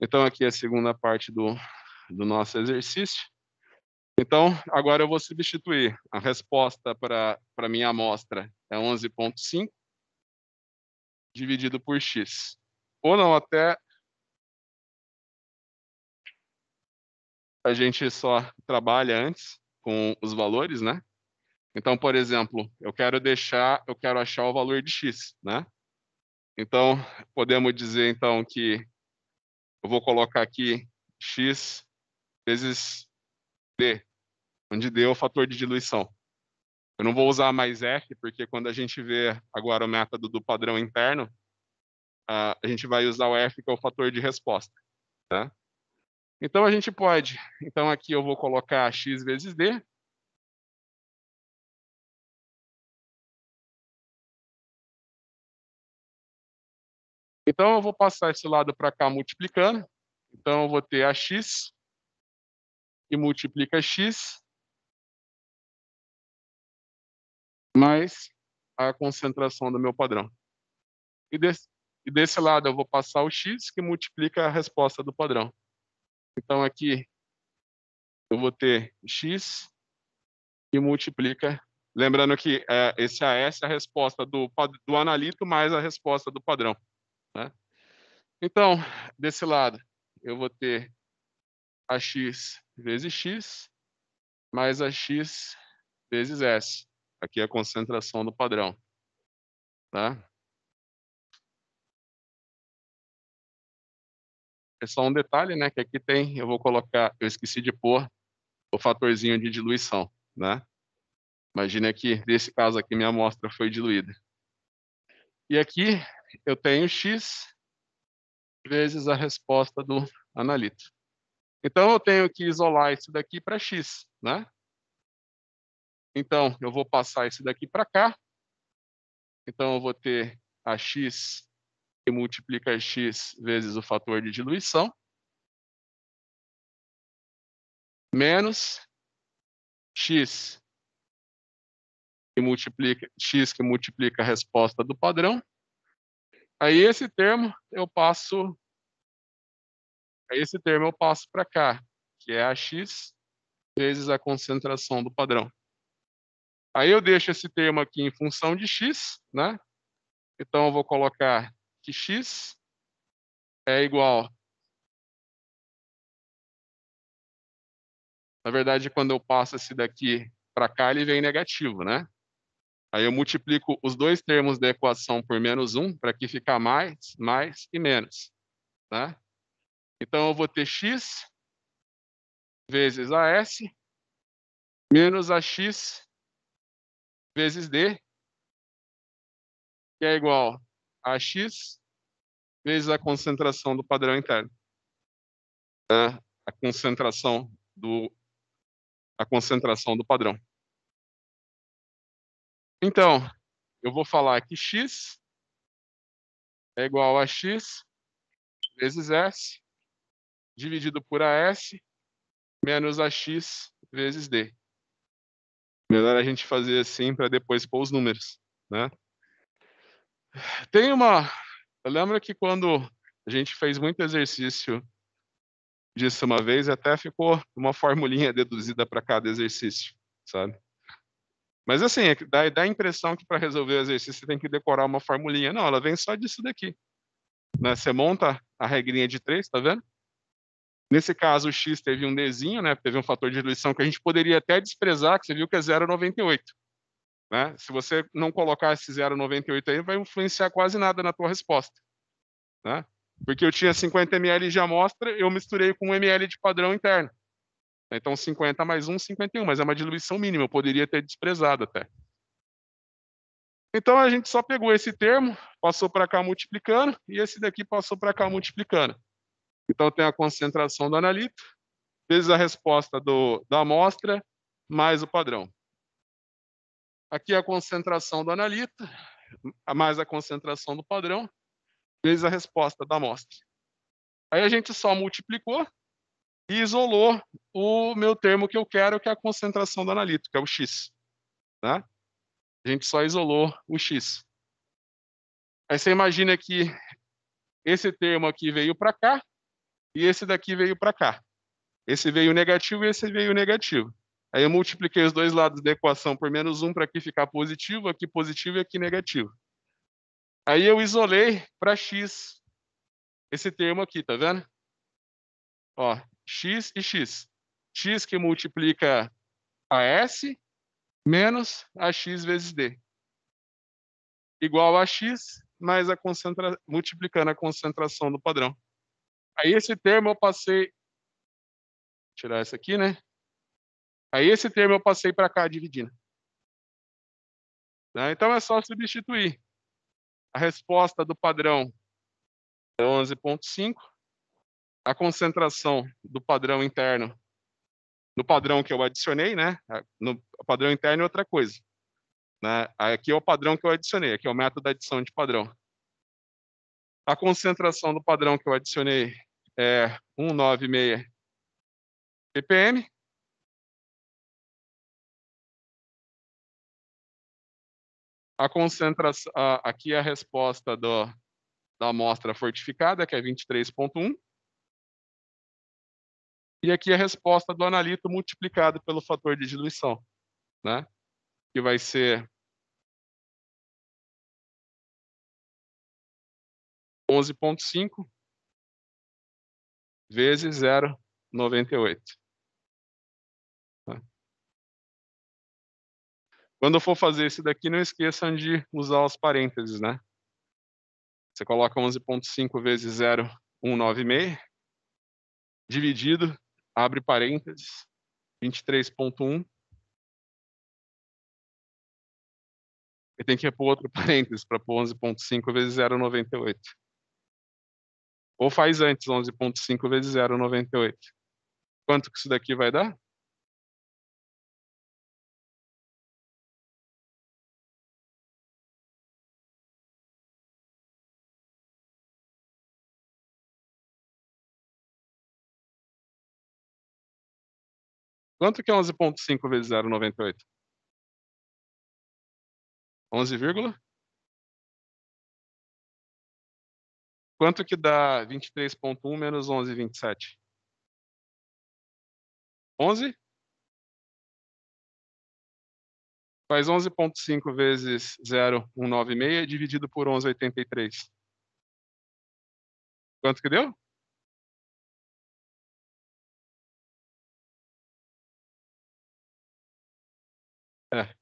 Então, aqui é a segunda parte do nosso exercício. Então, agora eu vou substituir. A resposta para a minha amostra é 11,5 dividido por x. Ou não, até a gente só trabalha antes com os valores, né? Então, por exemplo, eu quero achar o valor de x, né? Então, podemos dizer então que eu vou colocar aqui x vezes d, onde d é o fator de diluição. Eu não vou usar mais f, porque quando a gente vê agora o método do padrão interno, a gente vai usar o f, que é o fator de resposta, tá? Então, a gente pode. Então, aqui eu vou colocar x vezes d. Então, eu vou passar esse lado para cá multiplicando. Então, eu vou ter a x, que multiplica x, mais a concentração do meu padrão. E desse lado, eu vou passar o x, que multiplica a resposta do padrão. Então, aqui, eu vou ter x, que multiplica. Lembrando que esse AS é a resposta do analito mais a resposta do padrão, né? Então, desse lado, eu vou ter a x vezes x, mais a x vezes S. Aqui é a concentração do padrão, tá? É só um detalhe, né, que aqui tem, eu vou colocar, eu esqueci de pôr o fatorzinho de diluição, né? Imagina que, nesse caso aqui, minha amostra foi diluída. E aqui eu tenho x vezes a resposta do analito. Então, eu tenho que isolar isso daqui para x, né? Então, eu vou passar isso daqui para cá. Então, eu vou ter a x que multiplica x vezes o fator de diluição, menos x que multiplica a resposta do padrão. Aí esse termo eu passo para cá, que é a x vezes a concentração do padrão. Aí eu deixo esse termo aqui em função de x, né? Então eu vou colocar que x é igual. Na verdade, quando eu passo esse daqui para cá, ele vem negativo, né? Aí eu multiplico os dois termos da equação por menos 1, para que ficar mais, mais e menos, né? Então eu vou ter x vezes AS menos AX vezes D, que é igual a AX vezes a concentração do padrão interno. A concentração do padrão. Então, eu vou falar que X é igual a X vezes S dividido por AS menos AX vezes D. Melhor a gente fazer assim para depois pôr os números, né? Eu lembro que quando a gente fez muito exercício disso uma vez, até ficou uma formulinha deduzida para cada exercício, sabe? Mas assim, dá a impressão que para resolver o exercício você tem que decorar uma formulinha. Não, ela vem só disso daqui, né? Você monta a regrinha de 3, tá vendo? Nesse caso, o x teve um dzinho, né? Teve um fator de diluição que a gente poderia até desprezar, que você viu que é 0,98. Né? Se você não colocar esse 0,98 aí, vai influenciar quase nada na tua resposta, né? Porque eu tinha 50 ml de amostra, eu misturei com 1 ml de padrão interno. Então, 50 mais 1, 51, mas é uma diluição mínima, eu poderia ter desprezado até. Então, a gente só pegou esse termo, passou para cá multiplicando, e esse daqui passou para cá multiplicando. Então, tem a concentração do analito, vezes a resposta da amostra, mais o padrão. Aqui é a concentração do analito, mais a concentração do padrão, vezes a resposta da amostra. Aí a gente só multiplicou e isolou o meu termo que eu quero, que é a concentração do analito, que é o x, né? A gente só isolou o x. Aí você imagina que esse termo aqui veio para cá e esse daqui veio para cá. Esse veio negativo e esse veio negativo. Aí eu multipliquei os dois lados da equação por menos 1 para aqui ficar positivo e aqui negativo. Aí eu isolei para x esse termo aqui, tá vendo? Ó, x e x. X que multiplica a S menos AX vezes D, igual a X mais multiplicando a concentração do padrão. Aí esse termo eu passei, tirar esse aqui, né? Aí esse termo eu passei para cá dividindo. Né? Então é só substituir. A resposta do padrão é 11,5. A concentração do padrão interno, no padrão que eu adicionei, né? No padrão interno é outra coisa. Né? Aqui é o padrão que eu adicionei, aqui é o método da adição de padrão. A concentração do padrão que eu adicionei é 196 ppm. A concentração, aqui é a resposta da amostra fortificada, que é 23,1. E aqui é a resposta do analito multiplicado pelo fator de diluição, né? Que vai ser 11,5 vezes 0,98. Tá? Quando for fazer esse daqui, não esqueçam de usar os parênteses, né? Você coloca 11,5 vezes 0,196, dividido, abre parênteses, 23,1. E tem que repor outro parênteses para pôr 11,5 vezes 0,98. Ou faz antes 11,5 vezes 0,98. Quanto que isso daqui vai dar? Quanto que é 11,5 vezes 0,98? 11, quanto que dá 23,1 menos 11,27? 11? Faz 11,5 vezes 0,196 dividido por 11,83. Quanto que deu? É.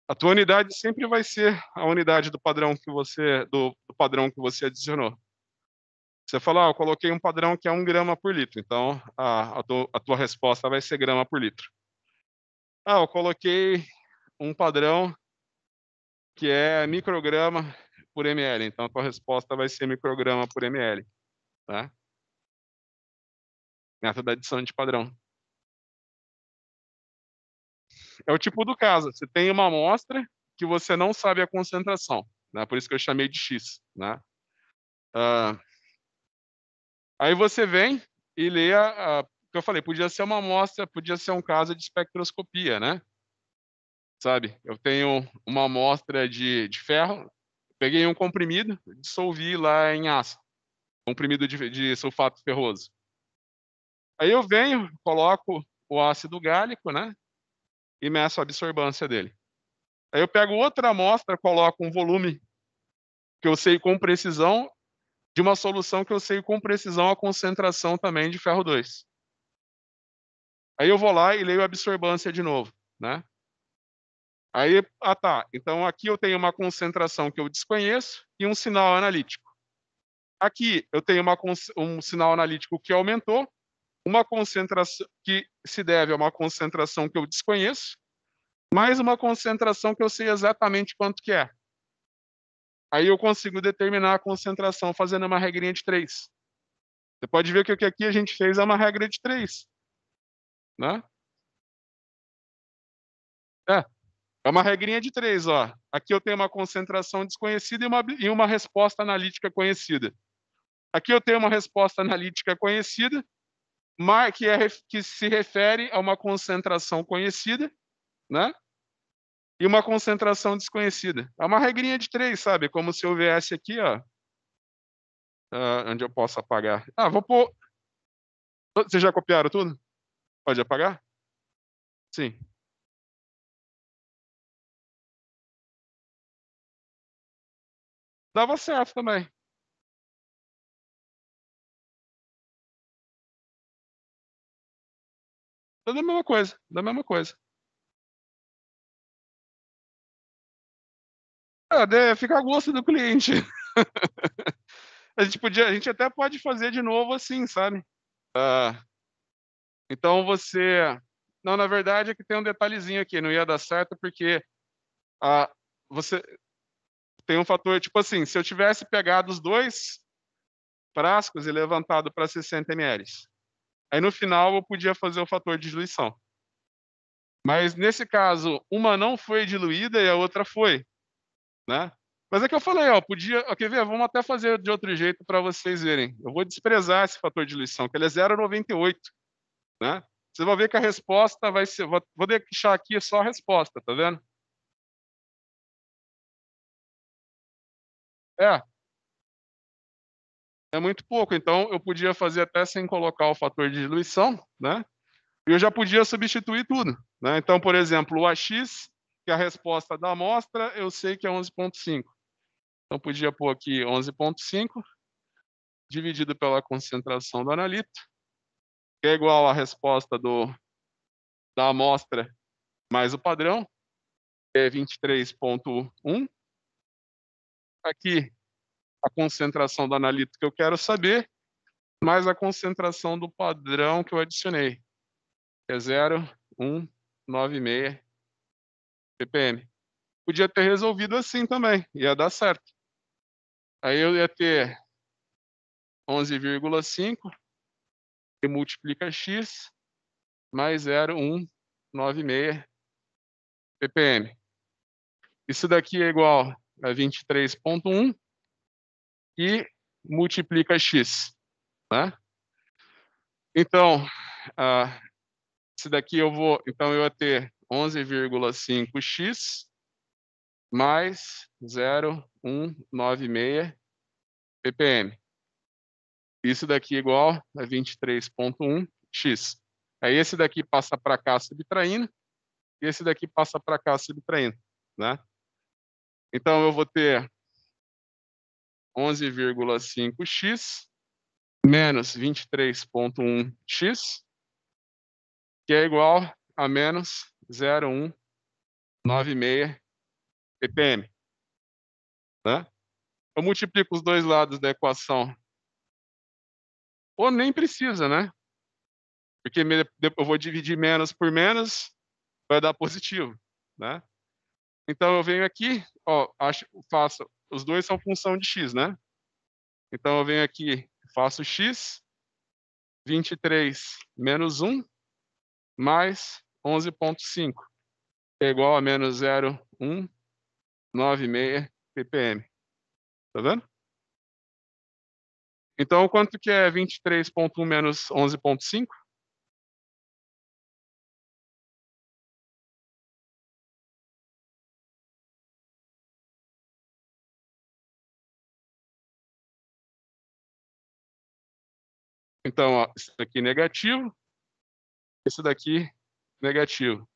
A tua unidade sempre vai ser a unidade do padrão que do padrão que você adicionou. Você fala, eu coloquei um padrão que é 1 grama por litro, então a tua resposta vai ser grama por litro. Eu coloquei um padrão que é micrograma por ml, então a tua resposta vai ser micrograma por ml, tá? Método da adição de padrão. É o tipo do caso, você tem uma amostra que você não sabe a concentração, né? Por isso que eu chamei de X, né? Aí você vem e lê que eu falei, podia ser uma amostra, podia ser um caso de espectroscopia, né? Sabe? Eu tenho uma amostra de ferro, peguei um comprimido, dissolvi lá em ácido, comprimido de sulfato ferroso. Aí eu venho, coloco o ácido gálico, né? E meço a absorbância dele. Aí eu pego outra amostra, coloco um volume que eu sei com precisão, de uma solução que eu sei com precisão a concentração também de ferro 2. Aí eu vou lá e leio a absorbância de novo, né? Aí, tá. Então aqui eu tenho uma concentração que eu desconheço e um sinal analítico. Aqui eu tenho um sinal analítico que aumentou, uma concentração que se deve a uma concentração que eu desconheço, mais uma concentração que eu sei exatamente quanto que é. Aí eu consigo determinar a concentração fazendo uma regrinha de 3. Você pode ver que o que aqui a gente fez é uma regra de 3, né? É, é uma regrinha de 3, ó. Aqui eu tenho uma concentração desconhecida e uma resposta analítica conhecida. Aqui eu tenho uma resposta analítica conhecida, que se refere a uma concentração conhecida, né? E uma concentração desconhecida. É uma regrinha de 3, sabe? Como se eu viesse aqui, ó. Onde eu posso apagar. Vou pôr. Vocês já copiaram tudo? Pode apagar? Sim. Dava certo também. Tudo a mesma coisa, da mesma coisa. Fica a gosto do cliente. A gente até pode fazer de novo assim, sabe. Ah, então você não, na verdade é que tem um detalhezinho aqui, não ia dar certo porque, ah, você tem um fator tipo assim, se eu tivesse pegado os 2 frascos e levantado para 60 ml, aí no final eu podia fazer o fator de diluição. Mas nesse caso, uma não foi diluída e a outra foi, né. Mas é que eu falei, ó, quer ver? Vamos até fazer de outro jeito para vocês verem. Eu vou desprezar esse fator de diluição, que ele é 0,98, né. Vocês vão ver que a resposta vai ser vou deixar aqui só a resposta, tá vendo? É, é muito pouco, então eu podia fazer até sem colocar o fator de diluição, né, e eu já podia substituir tudo, né. Então, por exemplo, o AX, que é a resposta da amostra, eu sei que é 11,5. Então podia pôr aqui 11,5 dividido pela concentração do analito, que é igual à resposta da amostra mais o padrão, que é 23,1. Aqui, a concentração do analito que eu quero saber, mais a concentração do padrão que eu adicionei, que é 0,196 ppm. Podia ter resolvido assim também, ia dar certo. Aí eu ia ter 11,5 e multiplica x mais 0,196 ppm. Isso daqui é igual a 23,1 e multiplica x, né. Então, ah, isso daqui eu ia ter 11,5x mais 0,196 ppm. Isso daqui é igual a 23,1x. Aí esse daqui passa para cá subtraindo, e esse daqui passa para cá subtraindo, né. Então eu vou ter 11,5x menos 23,1x, que é igual a menos 0,196 ppm, né. Eu multiplico os 2 lados da equação, ou nem precisa, né, porque eu vou dividir menos por menos, vai dar positivo, né. Então eu venho aqui, ó, faço os 2 são função de x, né. Então eu venho aqui, faço x, 23 menos 1 mais 11,5, que é igual a menos 0,196 ppm. Tá vendo? Então quanto que é 23,1 menos 11,5? Então, ó, isso daqui negativo, isso daqui negativo.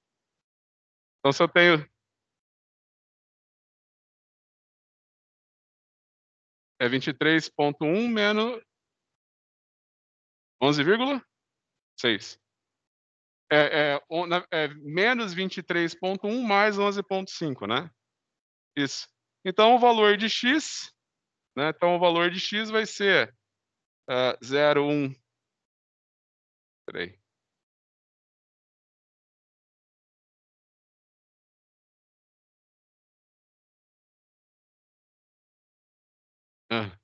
Então se eu tenho 23,1 menos 11,6. Menos 23,1 mais 11,5, né. Isso. Então o valor de x, né, então o valor de x vai ser, 0,1 espera aí. Hã.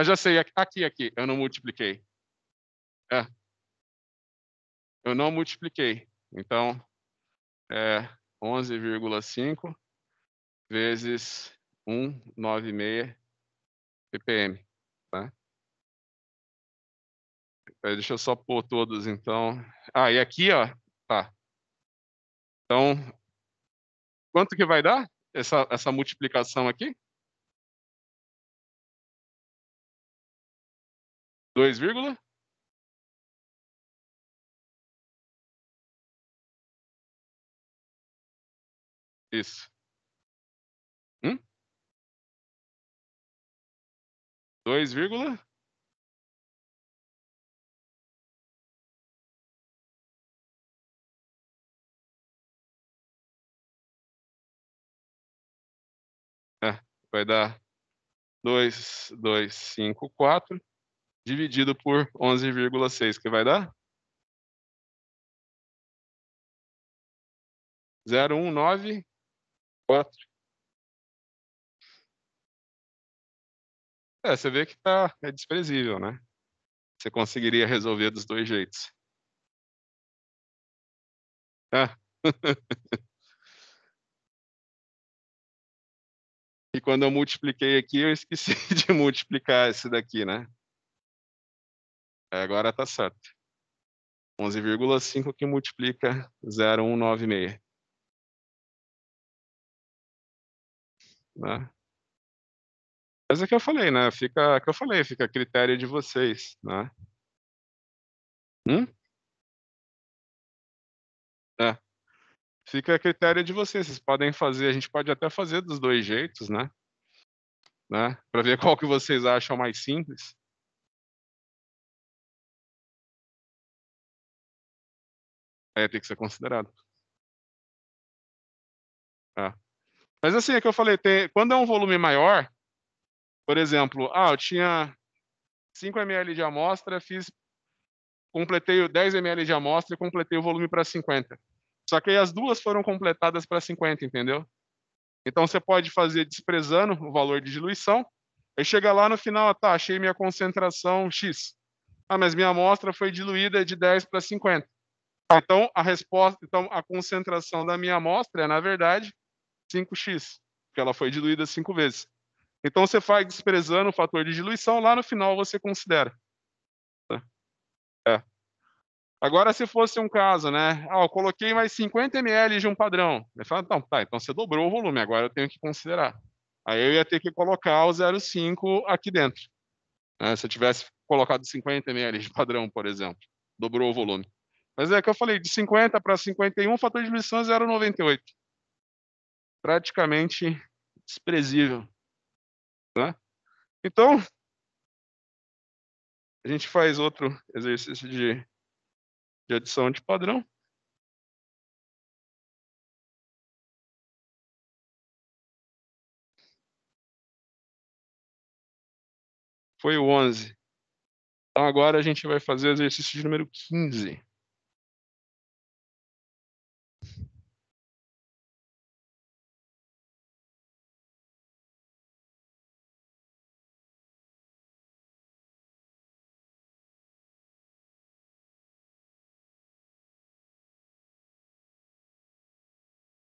Já sei, aqui, eu não multipliquei. É, eu não multipliquei. Então, é 11,5 vezes 196 ppm, tá. Deixa eu só pôr todos então. E aqui, ó, tá. Então, quanto que vai dar essa multiplicação aqui? 2 vírgula? Isso. 2 vírgula? vai dar 2,254 dividido por 11,6, que vai dar 0,194. Você vê que é desprezível, né? Você conseguiria resolver dos dois jeitos. É. E quando eu multipliquei aqui, eu esqueci de multiplicar esse daqui, né? Agora tá certo. 11,5 que multiplica 0,196. Né? Mas é que eu falei, né? Fica a critério de vocês, né? Hum? É. Fica a critério de vocês. Vocês podem fazer, a gente pode até fazer dos dois jeitos, né? Para ver qual que vocês acham mais simples. Aí tem que ser considerado. É. Mas assim, é que eu falei, quando é um volume maior, por exemplo, eu tinha 5 ml de amostra, completei 10 ml de amostra e completei o volume para 50. Só que aí as duas foram completadas para 50, entendeu? Então você pode fazer desprezando o valor de diluição, aí chega lá no final, achei minha concentração X. Mas minha amostra foi diluída de 10 para 50. Então a concentração da minha amostra é, na verdade, 5x, porque ela foi diluída 5 vezes. Então você faz desprezando o fator de diluição, lá no final você considera. Tá? É. Agora, se fosse um caso, né? Eu coloquei mais 50 ml de um padrão. Ele fala, então você dobrou o volume, agora eu tenho que considerar. Aí eu ia ter que colocar o 0,5 aqui dentro. Né? Se eu tivesse colocado 50 ml de padrão, por exemplo, dobrou o volume. Mas é que eu falei, de 50 para 51, o fator de diluição é 0,98. Praticamente desprezível. Né? Então, a gente faz outro exercício de adição de padrão. Foi o 11. Então, agora a gente vai fazer o exercício de número 15.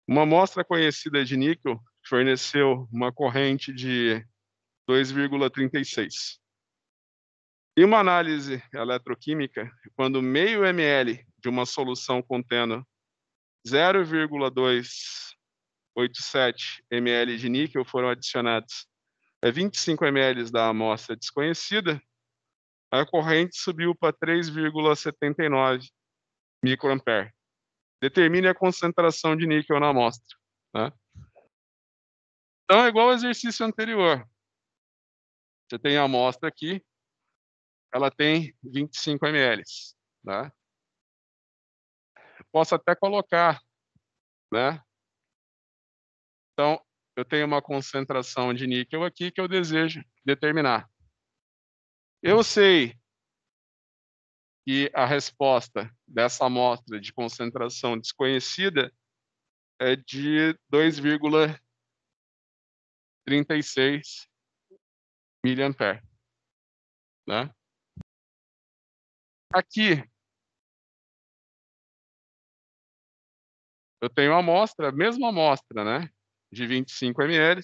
Uma amostra conhecida de níquel forneceu uma corrente de 2,36. Em uma análise eletroquímica, quando meio ml de uma solução contendo 0,287 ml de níquel foram adicionados a 25 ml da amostra desconhecida, a corrente subiu para 3,79 microampere. Determine a concentração de níquel na amostra. Né? Então, é igual ao exercício anterior. Você tem a amostra aqui, ela tem 25 ml. Né? Posso até colocar, né? Então, eu tenho uma concentração de níquel aqui que eu desejo determinar. Eu sei que a resposta dessa amostra de concentração desconhecida é de 2,36 miliampere. Né? Aqui, eu tenho a amostra, a mesma amostra, né? De 25 ml.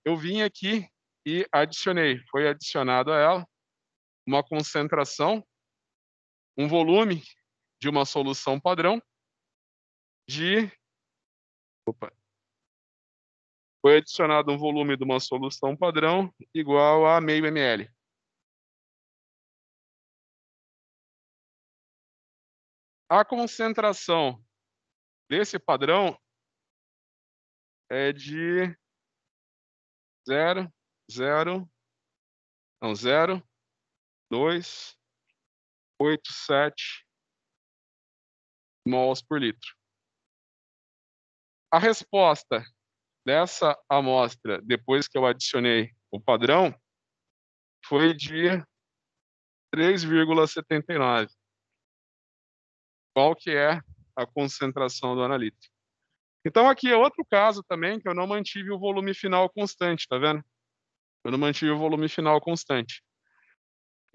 Eu vim aqui e adicionei, foi adicionado a ela uma concentração, um volume de uma solução padrão de... Opa. Foi adicionado um volume de uma solução padrão igual a meio ml. A concentração desse padrão é de 0,287 mols por litro. A resposta dessa amostra, depois que eu adicionei o padrão, foi de 3,79. Qual que é a concentração do analítico? Então aqui é outro caso também que eu não mantive o volume final constante, tá vendo? Eu não mantive o volume final constante.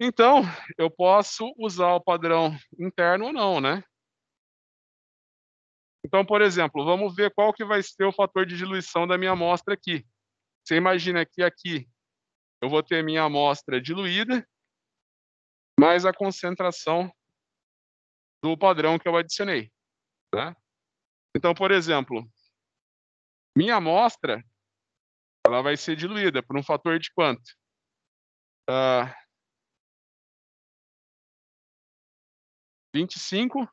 Então, eu posso usar o padrão interno ou não, né? Então, por exemplo, vamos ver qual que vai ser o fator de diluição da minha amostra aqui. Você imagina que aqui eu vou ter minha amostra diluída, mais a concentração do padrão que eu adicionei, né? Então, por exemplo, minha amostra, ela vai ser diluída por um fator de quanto? 25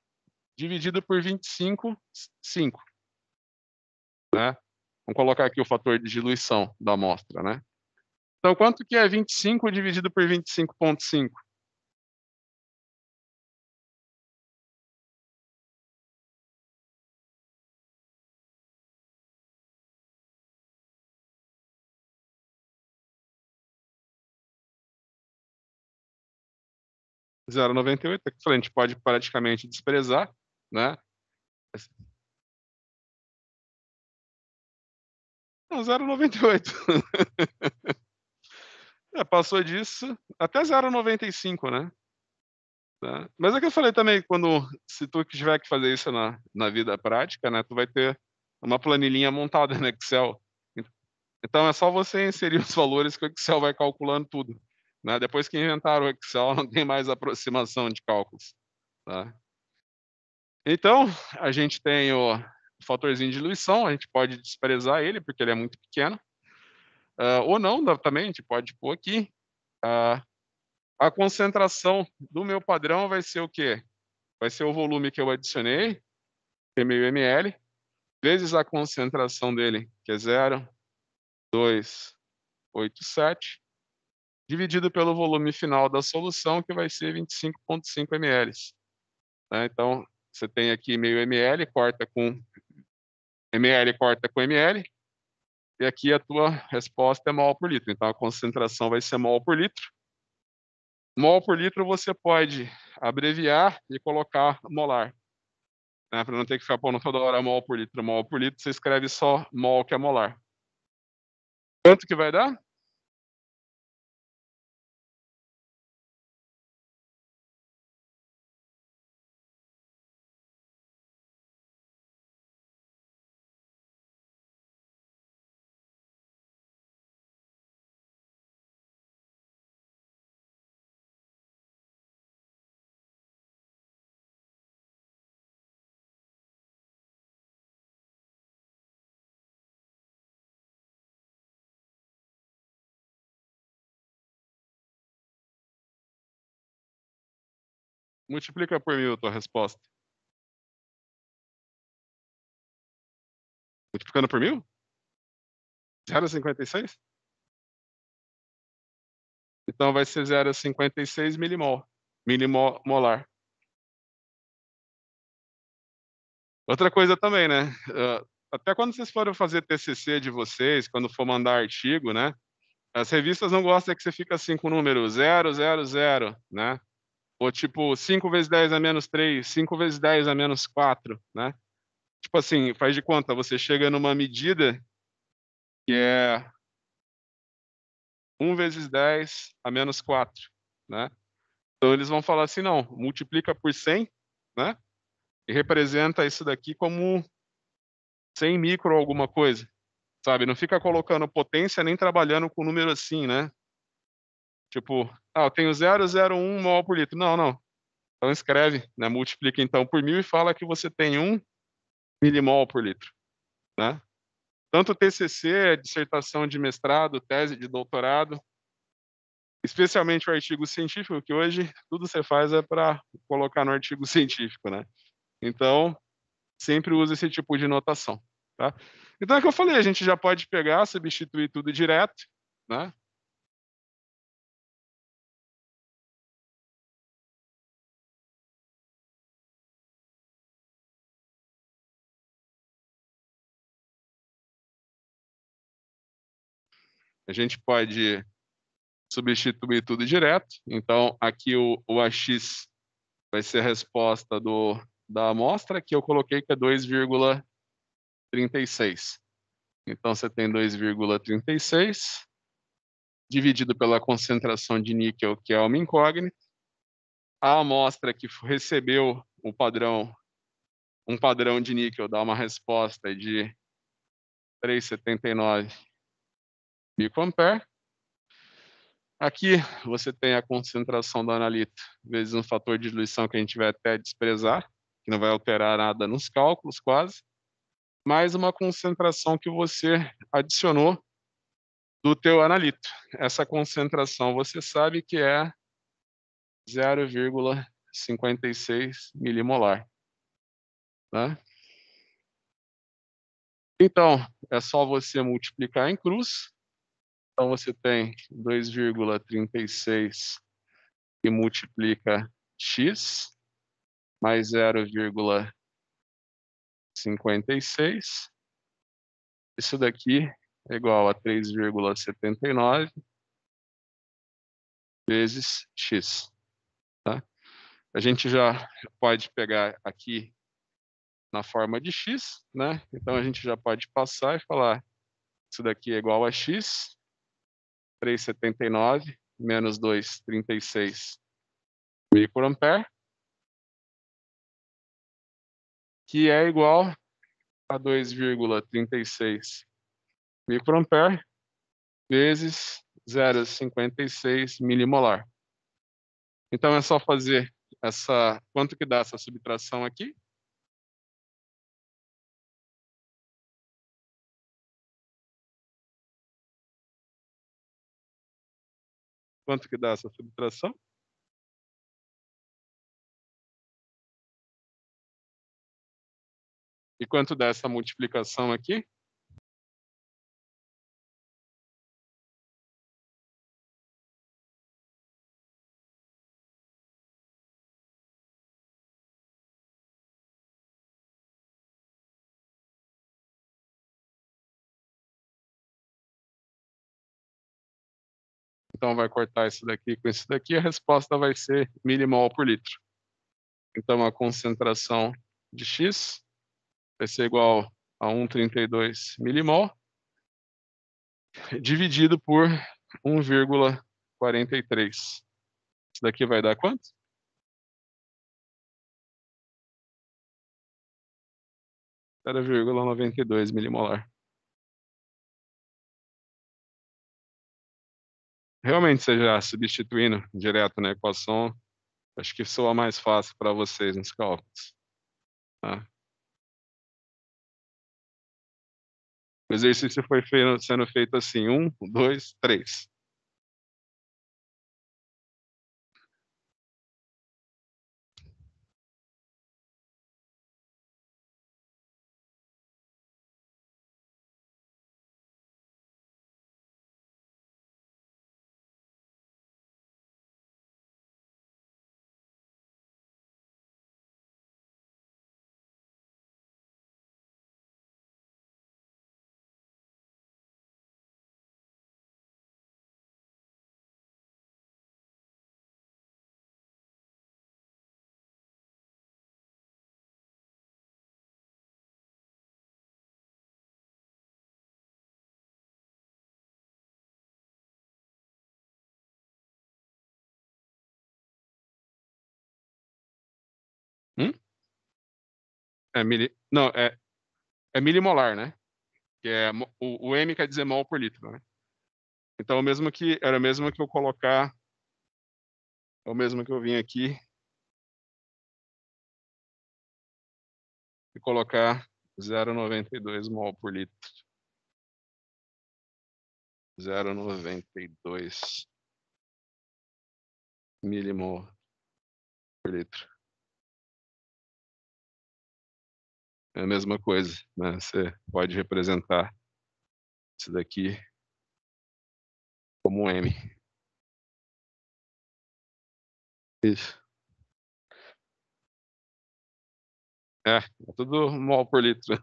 dividido por 25, 5, né? Vamos colocar aqui o fator de diluição da amostra, né? Então, quanto que é 25 dividido por 25,5? 0,98, que a gente pode praticamente desprezar, né? Não, 0,98. É, passou disso, até 0,95, né? Tá? Mas é que eu falei também, se tu tiver que fazer isso na vida prática, né? Tu vai ter uma planilhinha montada no Excel. Então é só você inserir os valores que o Excel vai calculando tudo, né? Depois que inventaram o Excel, não tem mais aproximação de cálculos, tá? Então, a gente tem o fatorzinho de diluição, a gente pode desprezar ele, porque ele é muito pequeno, ou não, também, a gente pode pôr aqui. Ah, a concentração do meu padrão vai ser o quê? Vai ser o volume que eu adicionei, que é meio ml, vezes a concentração dele, que é 0,287, dividido pelo volume final da solução, que vai ser 25,5 ml. Né? Então, você tem aqui meio ml, corta com ml, corta com ml, e aqui a tua resposta é mol por litro. Então, a concentração vai ser mol por litro. Mol por litro você pode abreviar e colocar molar, né? Para não ter que ficar pondo toda hora mol por litro, você escreve só mol, que é molar. Quanto que vai dar? Multiplica por 1.000 a tua resposta. Multiplicando por 1.000? 0,56? Então vai ser 0,56 milimol. Milimolar. Outra coisa também, né? Até quando vocês forem fazer TCC de vocês, quando for mandar artigo, né? As revistas não gostam que você fica assim com o número 000, né? Ou tipo 5 vezes 10 a menos 3, 5 vezes 10 a menos 4, né? Tipo assim, faz de conta, você chega numa medida que é 1 vezes 10 a menos 4, né? Então eles vão falar assim, não, multiplica por 100, né? E representa isso daqui como 100 micro alguma coisa, sabe? Não fica colocando potência nem trabalhando com número assim, né? Tipo, eu tenho 0,01 mol por litro. Não, não. Então escreve, né? Multiplica então por 1.000 e fala que você tem 1 milimol por litro, né? Tanto TCC, dissertação de mestrado, tese de doutorado, especialmente o artigo científico, que hoje tudo você faz é para colocar no artigo científico, né? Então, sempre usa esse tipo de notação, tá? Então é o que eu falei, a gente já pode pegar, substituir tudo direto, né? a gente pode substituir tudo direto. Então, aqui o AX vai ser a resposta da amostra, que eu coloquei que é 2,36. Então, você tem 2,36 dividido pela concentração de níquel, que é uma incógnita. A amostra que recebeu um padrão de níquel dá uma resposta de 3,79 picoampere. Aqui você tem a concentração do analito vezes um fator de diluição que a gente vai até desprezar, que não vai alterar nada nos cálculos quase, mais uma concentração que você adicionou do teu analito. Essa concentração você sabe que é 0,56 milimolar. Tá? Então, é só você multiplicar em cruz. Então, você tem 2,36 que multiplica x mais 0,56. Isso daqui é igual a 3,79 vezes x. Tá? A gente já pode pegar aqui na forma de x, né? Então, a gente já pode passar e falar isso daqui é igual a x, 3,79 menos 2,36 microampere, que é igual a 2,36 microampere vezes 0,56 milimolar. Então é só fazer essa, quanto que dá essa subtração aqui? Quanto que dá essa subtração? E quanto dá essa multiplicação aqui? Então vai cortar isso daqui com isso daqui, a resposta vai ser milimol por litro. Então a concentração de X vai ser igual a 1,32 milimol, dividido por 1,43. Isso daqui vai dar quanto? 0,92 milimolar. Realmente, você já substituindo direto na equação, acho que soa mais fácil para vocês nos cálculos. Tá? O exercício foi sendo feito assim, 1, 2, 3. Hum? Não, é milimolar, né? Que é, o M quer dizer mol por litro, né? Então, era o mesmo que eu colocar, é o mesmo que eu vim aqui e colocar 0,92 mol por litro. 0,92 milimol por litro. É a mesma coisa, né? Você pode representar isso daqui como um M. Isso. É tudo mol por litro.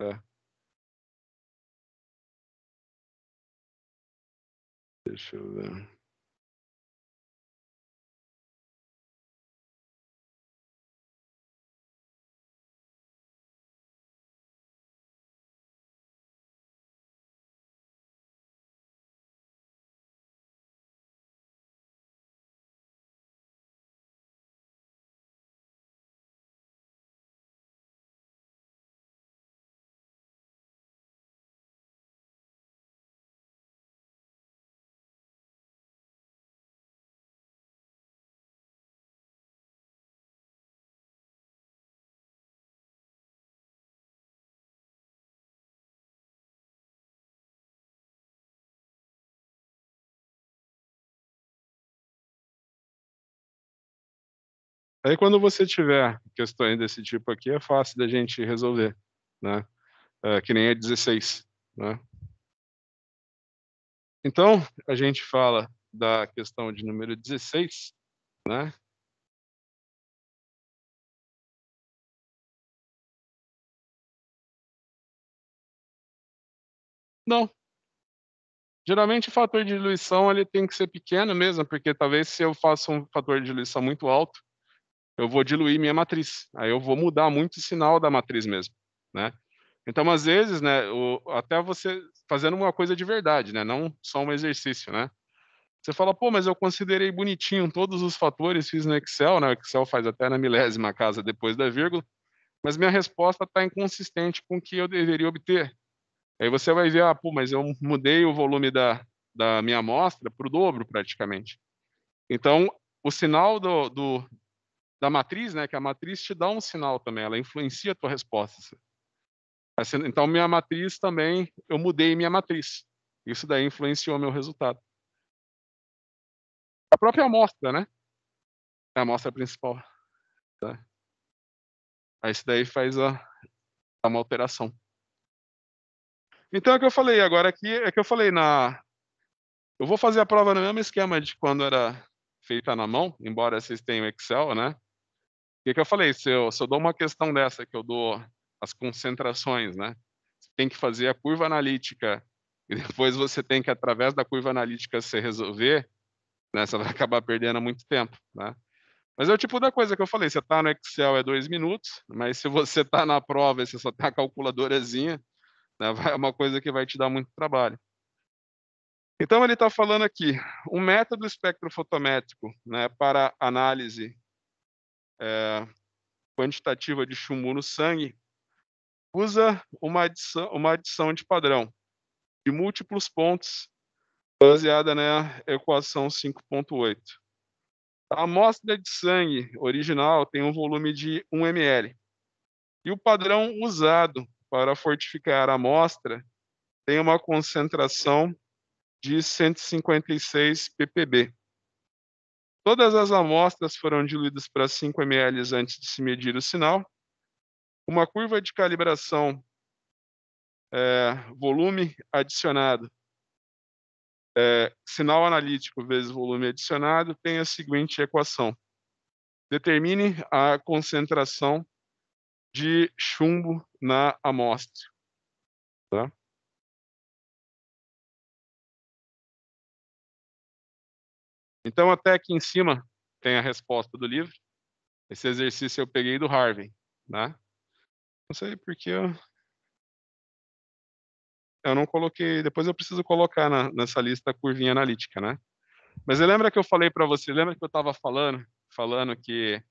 É. Deixa eu ver. Aí quando você tiver questões desse tipo aqui, é fácil da gente resolver, né, que nem a 16, né. Então, a gente fala da questão de número 16, né. Não, geralmente o fator de diluição ele tem que ser pequeno mesmo, porque talvez se eu faço um fator de diluição muito alto, eu vou diluir minha matriz, aí eu vou mudar muito o sinal da matriz mesmo, né. Então às vezes, né, até você fazendo uma coisa de verdade, né, não só um exercício, né. Você fala: "Pô, mas eu considerei bonitinho todos os fatores, fiz no Excel", né, o Excel faz até na milésima casa depois da vírgula, mas minha resposta está inconsistente com o que eu deveria obter. Aí você vai ver: "Ah, pô, mas eu mudei o volume da minha amostra para o dobro praticamente". Então, o sinal da matriz, né, que a matriz te dá um sinal também, ela influencia a tua resposta. Então minha matriz também, eu mudei minha matriz. Isso daí influenciou meu resultado. A própria amostra, né, é a amostra principal, tá. Aí isso daí faz uma alteração. Então é o que eu falei, agora aqui é que eu falei eu vou fazer a prova no mesmo esquema de quando era feita na mão, embora vocês tenham Excel, né. Que eu falei, se eu dou uma questão dessa, que eu dou as concentrações, né, você tem que fazer a curva analítica e depois você tem que, através da curva analítica, você resolver, né, você vai acabar perdendo muito tempo, né. Mas é o tipo da coisa que eu falei, você tá no Excel é 2 minutos, mas se você tá na prova e você só tem a calculadorazinha, né, vai é uma coisa que vai te dar muito trabalho. Então ele está falando aqui, um método espectrofotométrico, né, para análise, eh, quantitativa de chumbo no sangue, usa uma adição de padrão de múltiplos pontos baseada na equação 5.8. A amostra de sangue original tem um volume de 1 ml e o padrão usado para fortificar a amostra tem uma concentração de 156 ppb. Todas as amostras foram diluídas para 5 ml antes de se medir o sinal. Uma curva de calibração, volume adicionado, sinal analítico vezes volume adicionado, tem a seguinte equação: determine a concentração de chumbo na amostra, tá. Então até aqui em cima tem a resposta do livro. Esse exercício eu peguei do Harvey, né. Não sei porque eu não coloquei, depois eu preciso colocar nessa lista a curvinha analítica, né. Mas você lembra que eu falei para você, lembra que eu estava falando que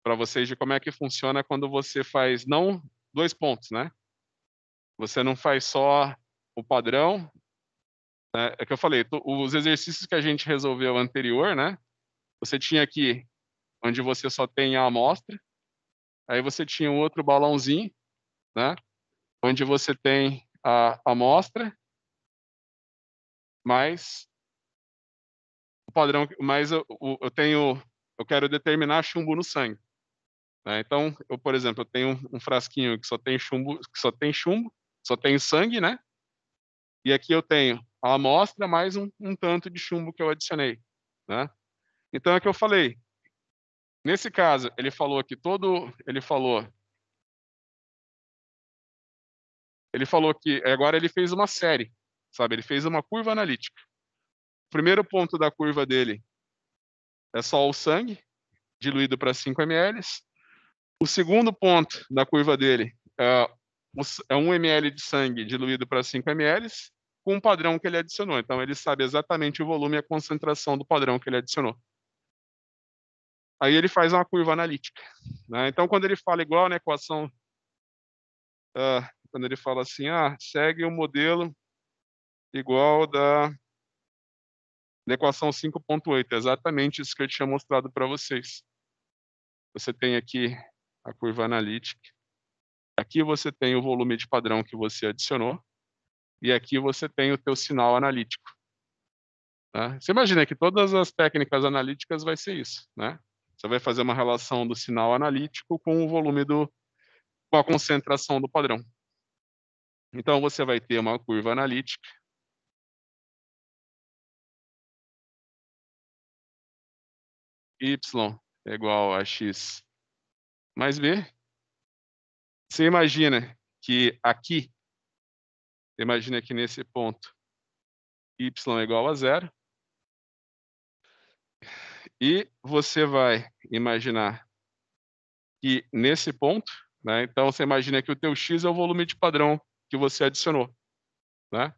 para vocês de como é que funciona quando você faz não 2 pontos, né. Você não faz só o padrão, né, é que eu falei, os exercícios que a gente resolveu anterior, né, você tinha aqui onde você só tem a amostra, aí você tinha um outro balãozinho, né, onde você tem a amostra, mais o padrão, mais eu tenho, eu quero determinar chumbo no sangue, né. Então eu, por exemplo, eu tenho um frasquinho que só tem chumbo, só tem sangue, né, e aqui eu tenho a amostra mais um tanto de chumbo que eu adicionei, né. Então é que eu falei, nesse caso ele falou Ele falou que agora ele fez uma série, sabe? Ele fez uma curva analítica. O primeiro ponto da curva dele é só o sangue, diluído para 5 ml. O segundo ponto da curva dele é 1 ml de sangue diluído para 5 ml, com um padrão que ele adicionou. Então, ele sabe exatamente o volume e a concentração do padrão que ele adicionou. Aí ele faz uma curva analítica, né? Então, quando ele fala igual na equação, quando ele fala assim, segue o modelo igual da equação 5.8, é exatamente isso que eu tinha mostrado para vocês. Você tem aqui a curva analítica, aqui você tem o volume de padrão que você adicionou, e aqui você tem o teu sinal analítico. Tá? Você imagina que todas as técnicas analíticas vai ser isso, né? Você vai fazer uma relação do sinal analítico com o volume com a concentração do padrão. Então, você vai ter uma curva analítica. Y é igual a x mais b. Você imagina que aqui, imagina que nesse ponto, y é igual a 0. E você vai imaginar que nesse ponto, né, então você imagina que o teu x é o volume de padrão que você adicionou, né?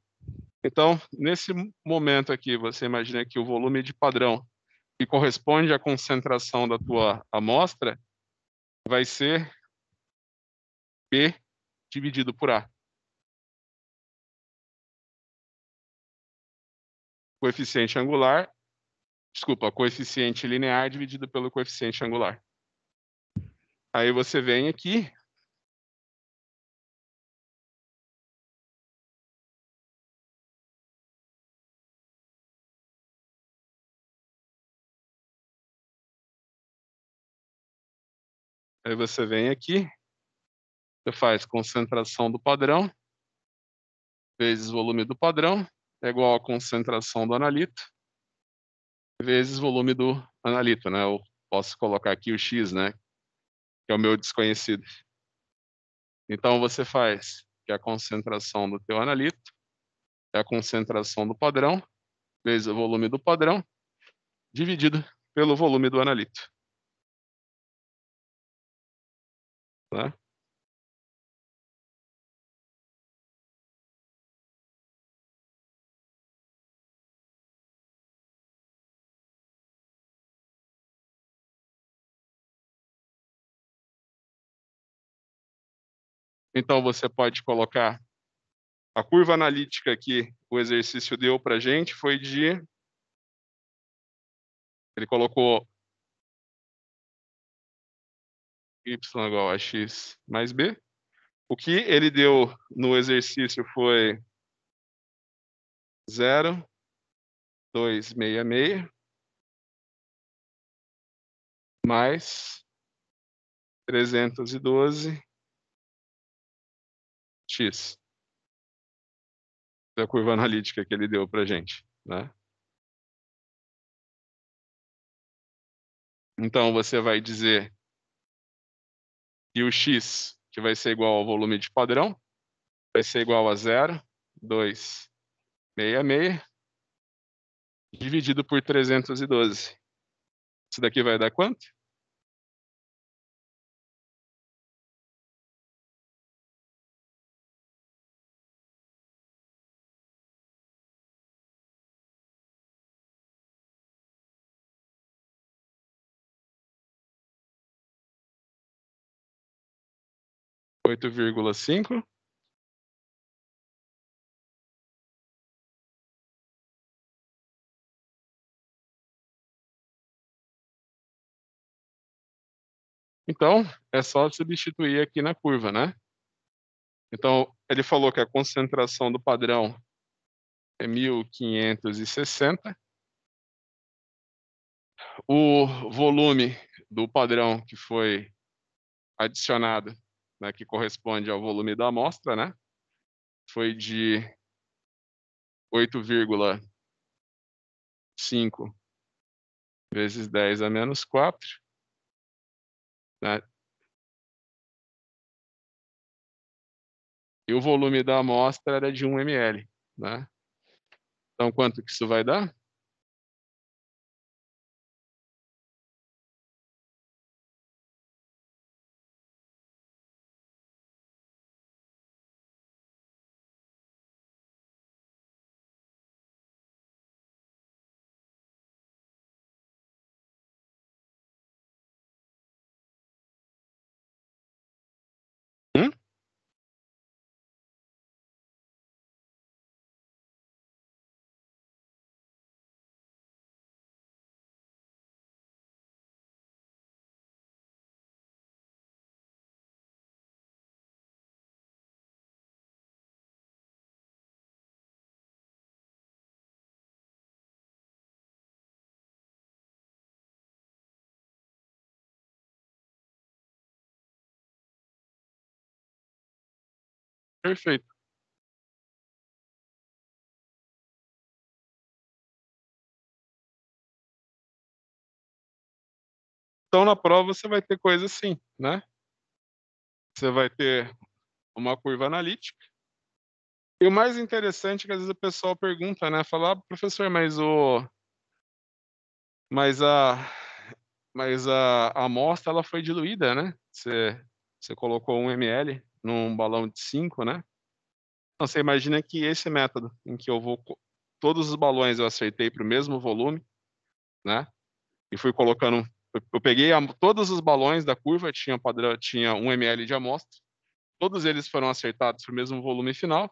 Então, nesse momento aqui, você imagina que o volume de padrão que corresponde à concentração da tua amostra vai ser P dividido por A. Coeficiente angular, desculpa, coeficiente linear dividido pelo coeficiente angular. Aí você vem aqui, você faz concentração do padrão vezes volume do padrão é igual a concentração do analito vezes volume do analito, né? Eu posso colocar aqui o x, né? Que é o meu desconhecido. Então você faz que a concentração do teu analito é a concentração do padrão vezes o volume do padrão dividido pelo volume do analito. Tá? Então você pode colocar a curva analítica que o exercício deu para a gente foi ele colocou y igual a x mais b. O que ele deu no exercício foi 0,266 mais 312 x. Da curva analítica que ele deu para a gente, né? Então, você vai dizer que o x, que vai ser igual ao volume de padrão, vai ser igual a 0,266 dividido por 312. Isso daqui vai dar quanto? Oito vírgula cinco. Então, é só substituir aqui na curva, né? Então, ele falou que a concentração do padrão é 1560. O volume do padrão que foi adicionado, né, que corresponde ao volume da amostra, né, foi de 8,5 vezes 10 a menos 4, né, e o volume da amostra era de 1 ml, né. Então quanto que isso vai dar? Hum? Perfeito. Então na prova você vai ter coisa assim, né, você vai ter uma curva analítica, e o mais interessante é que às vezes o pessoal pergunta, né, fala: "Ah, professor, mas a a amostra ela foi diluída, né, você colocou 1 ml num balão de 5, né". Então você imagina que esse método em que eu vou todos os balões eu acertei para o mesmo volume, né, e fui colocando eu peguei todos os balões da curva tinha 1 ml de amostra, todos eles foram acertados para o mesmo volume final,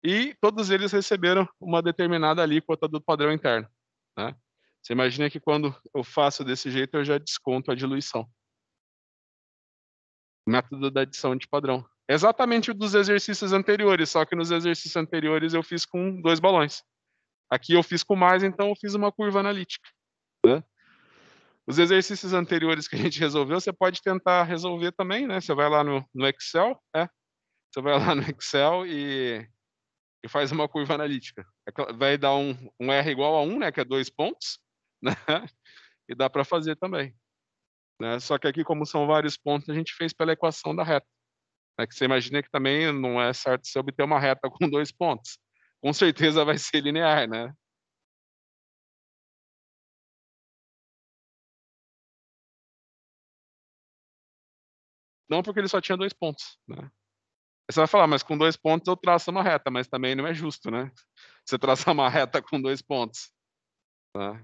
e todos eles receberam uma determinada alíquota do padrão interno, né. Você imagina que quando eu faço desse jeito eu já desconto a diluição. Método da adição de padrão. Exatamente o dos exercícios anteriores, só que nos exercícios anteriores eu fiz com 2 balões. Aqui eu fiz com mais, então eu fiz uma curva analítica, né. Os exercícios anteriores que a gente resolveu, você pode tentar resolver também, né, você vai lá no Excel você vai lá no Excel e faz uma curva analítica. Vai dar um R igual a 1, né, que é 2 pontos, né, e dá para fazer também, né. Só que aqui como são vários pontos, a gente fez pela equação da reta, né, que você imagina que também não é certo você obter uma reta com 2 pontos. Com certeza vai ser linear, né. Não, porque ele só tinha 2 pontos, né. Aí você vai falar: "Mas com 2 pontos eu traço uma reta", mas também não é justo, né, você traçar uma reta com 2 pontos, né.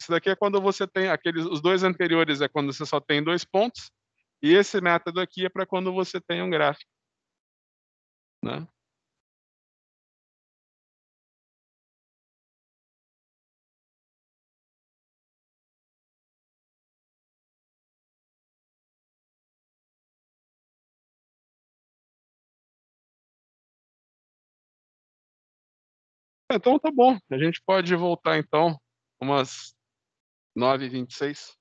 Isso daqui é quando você tem aqueles os 2 anteriores é quando você só tem 2 pontos, e esse método aqui é para quando você tem um gráfico, né. Então tá bom, a gente pode voltar então umas 9h26.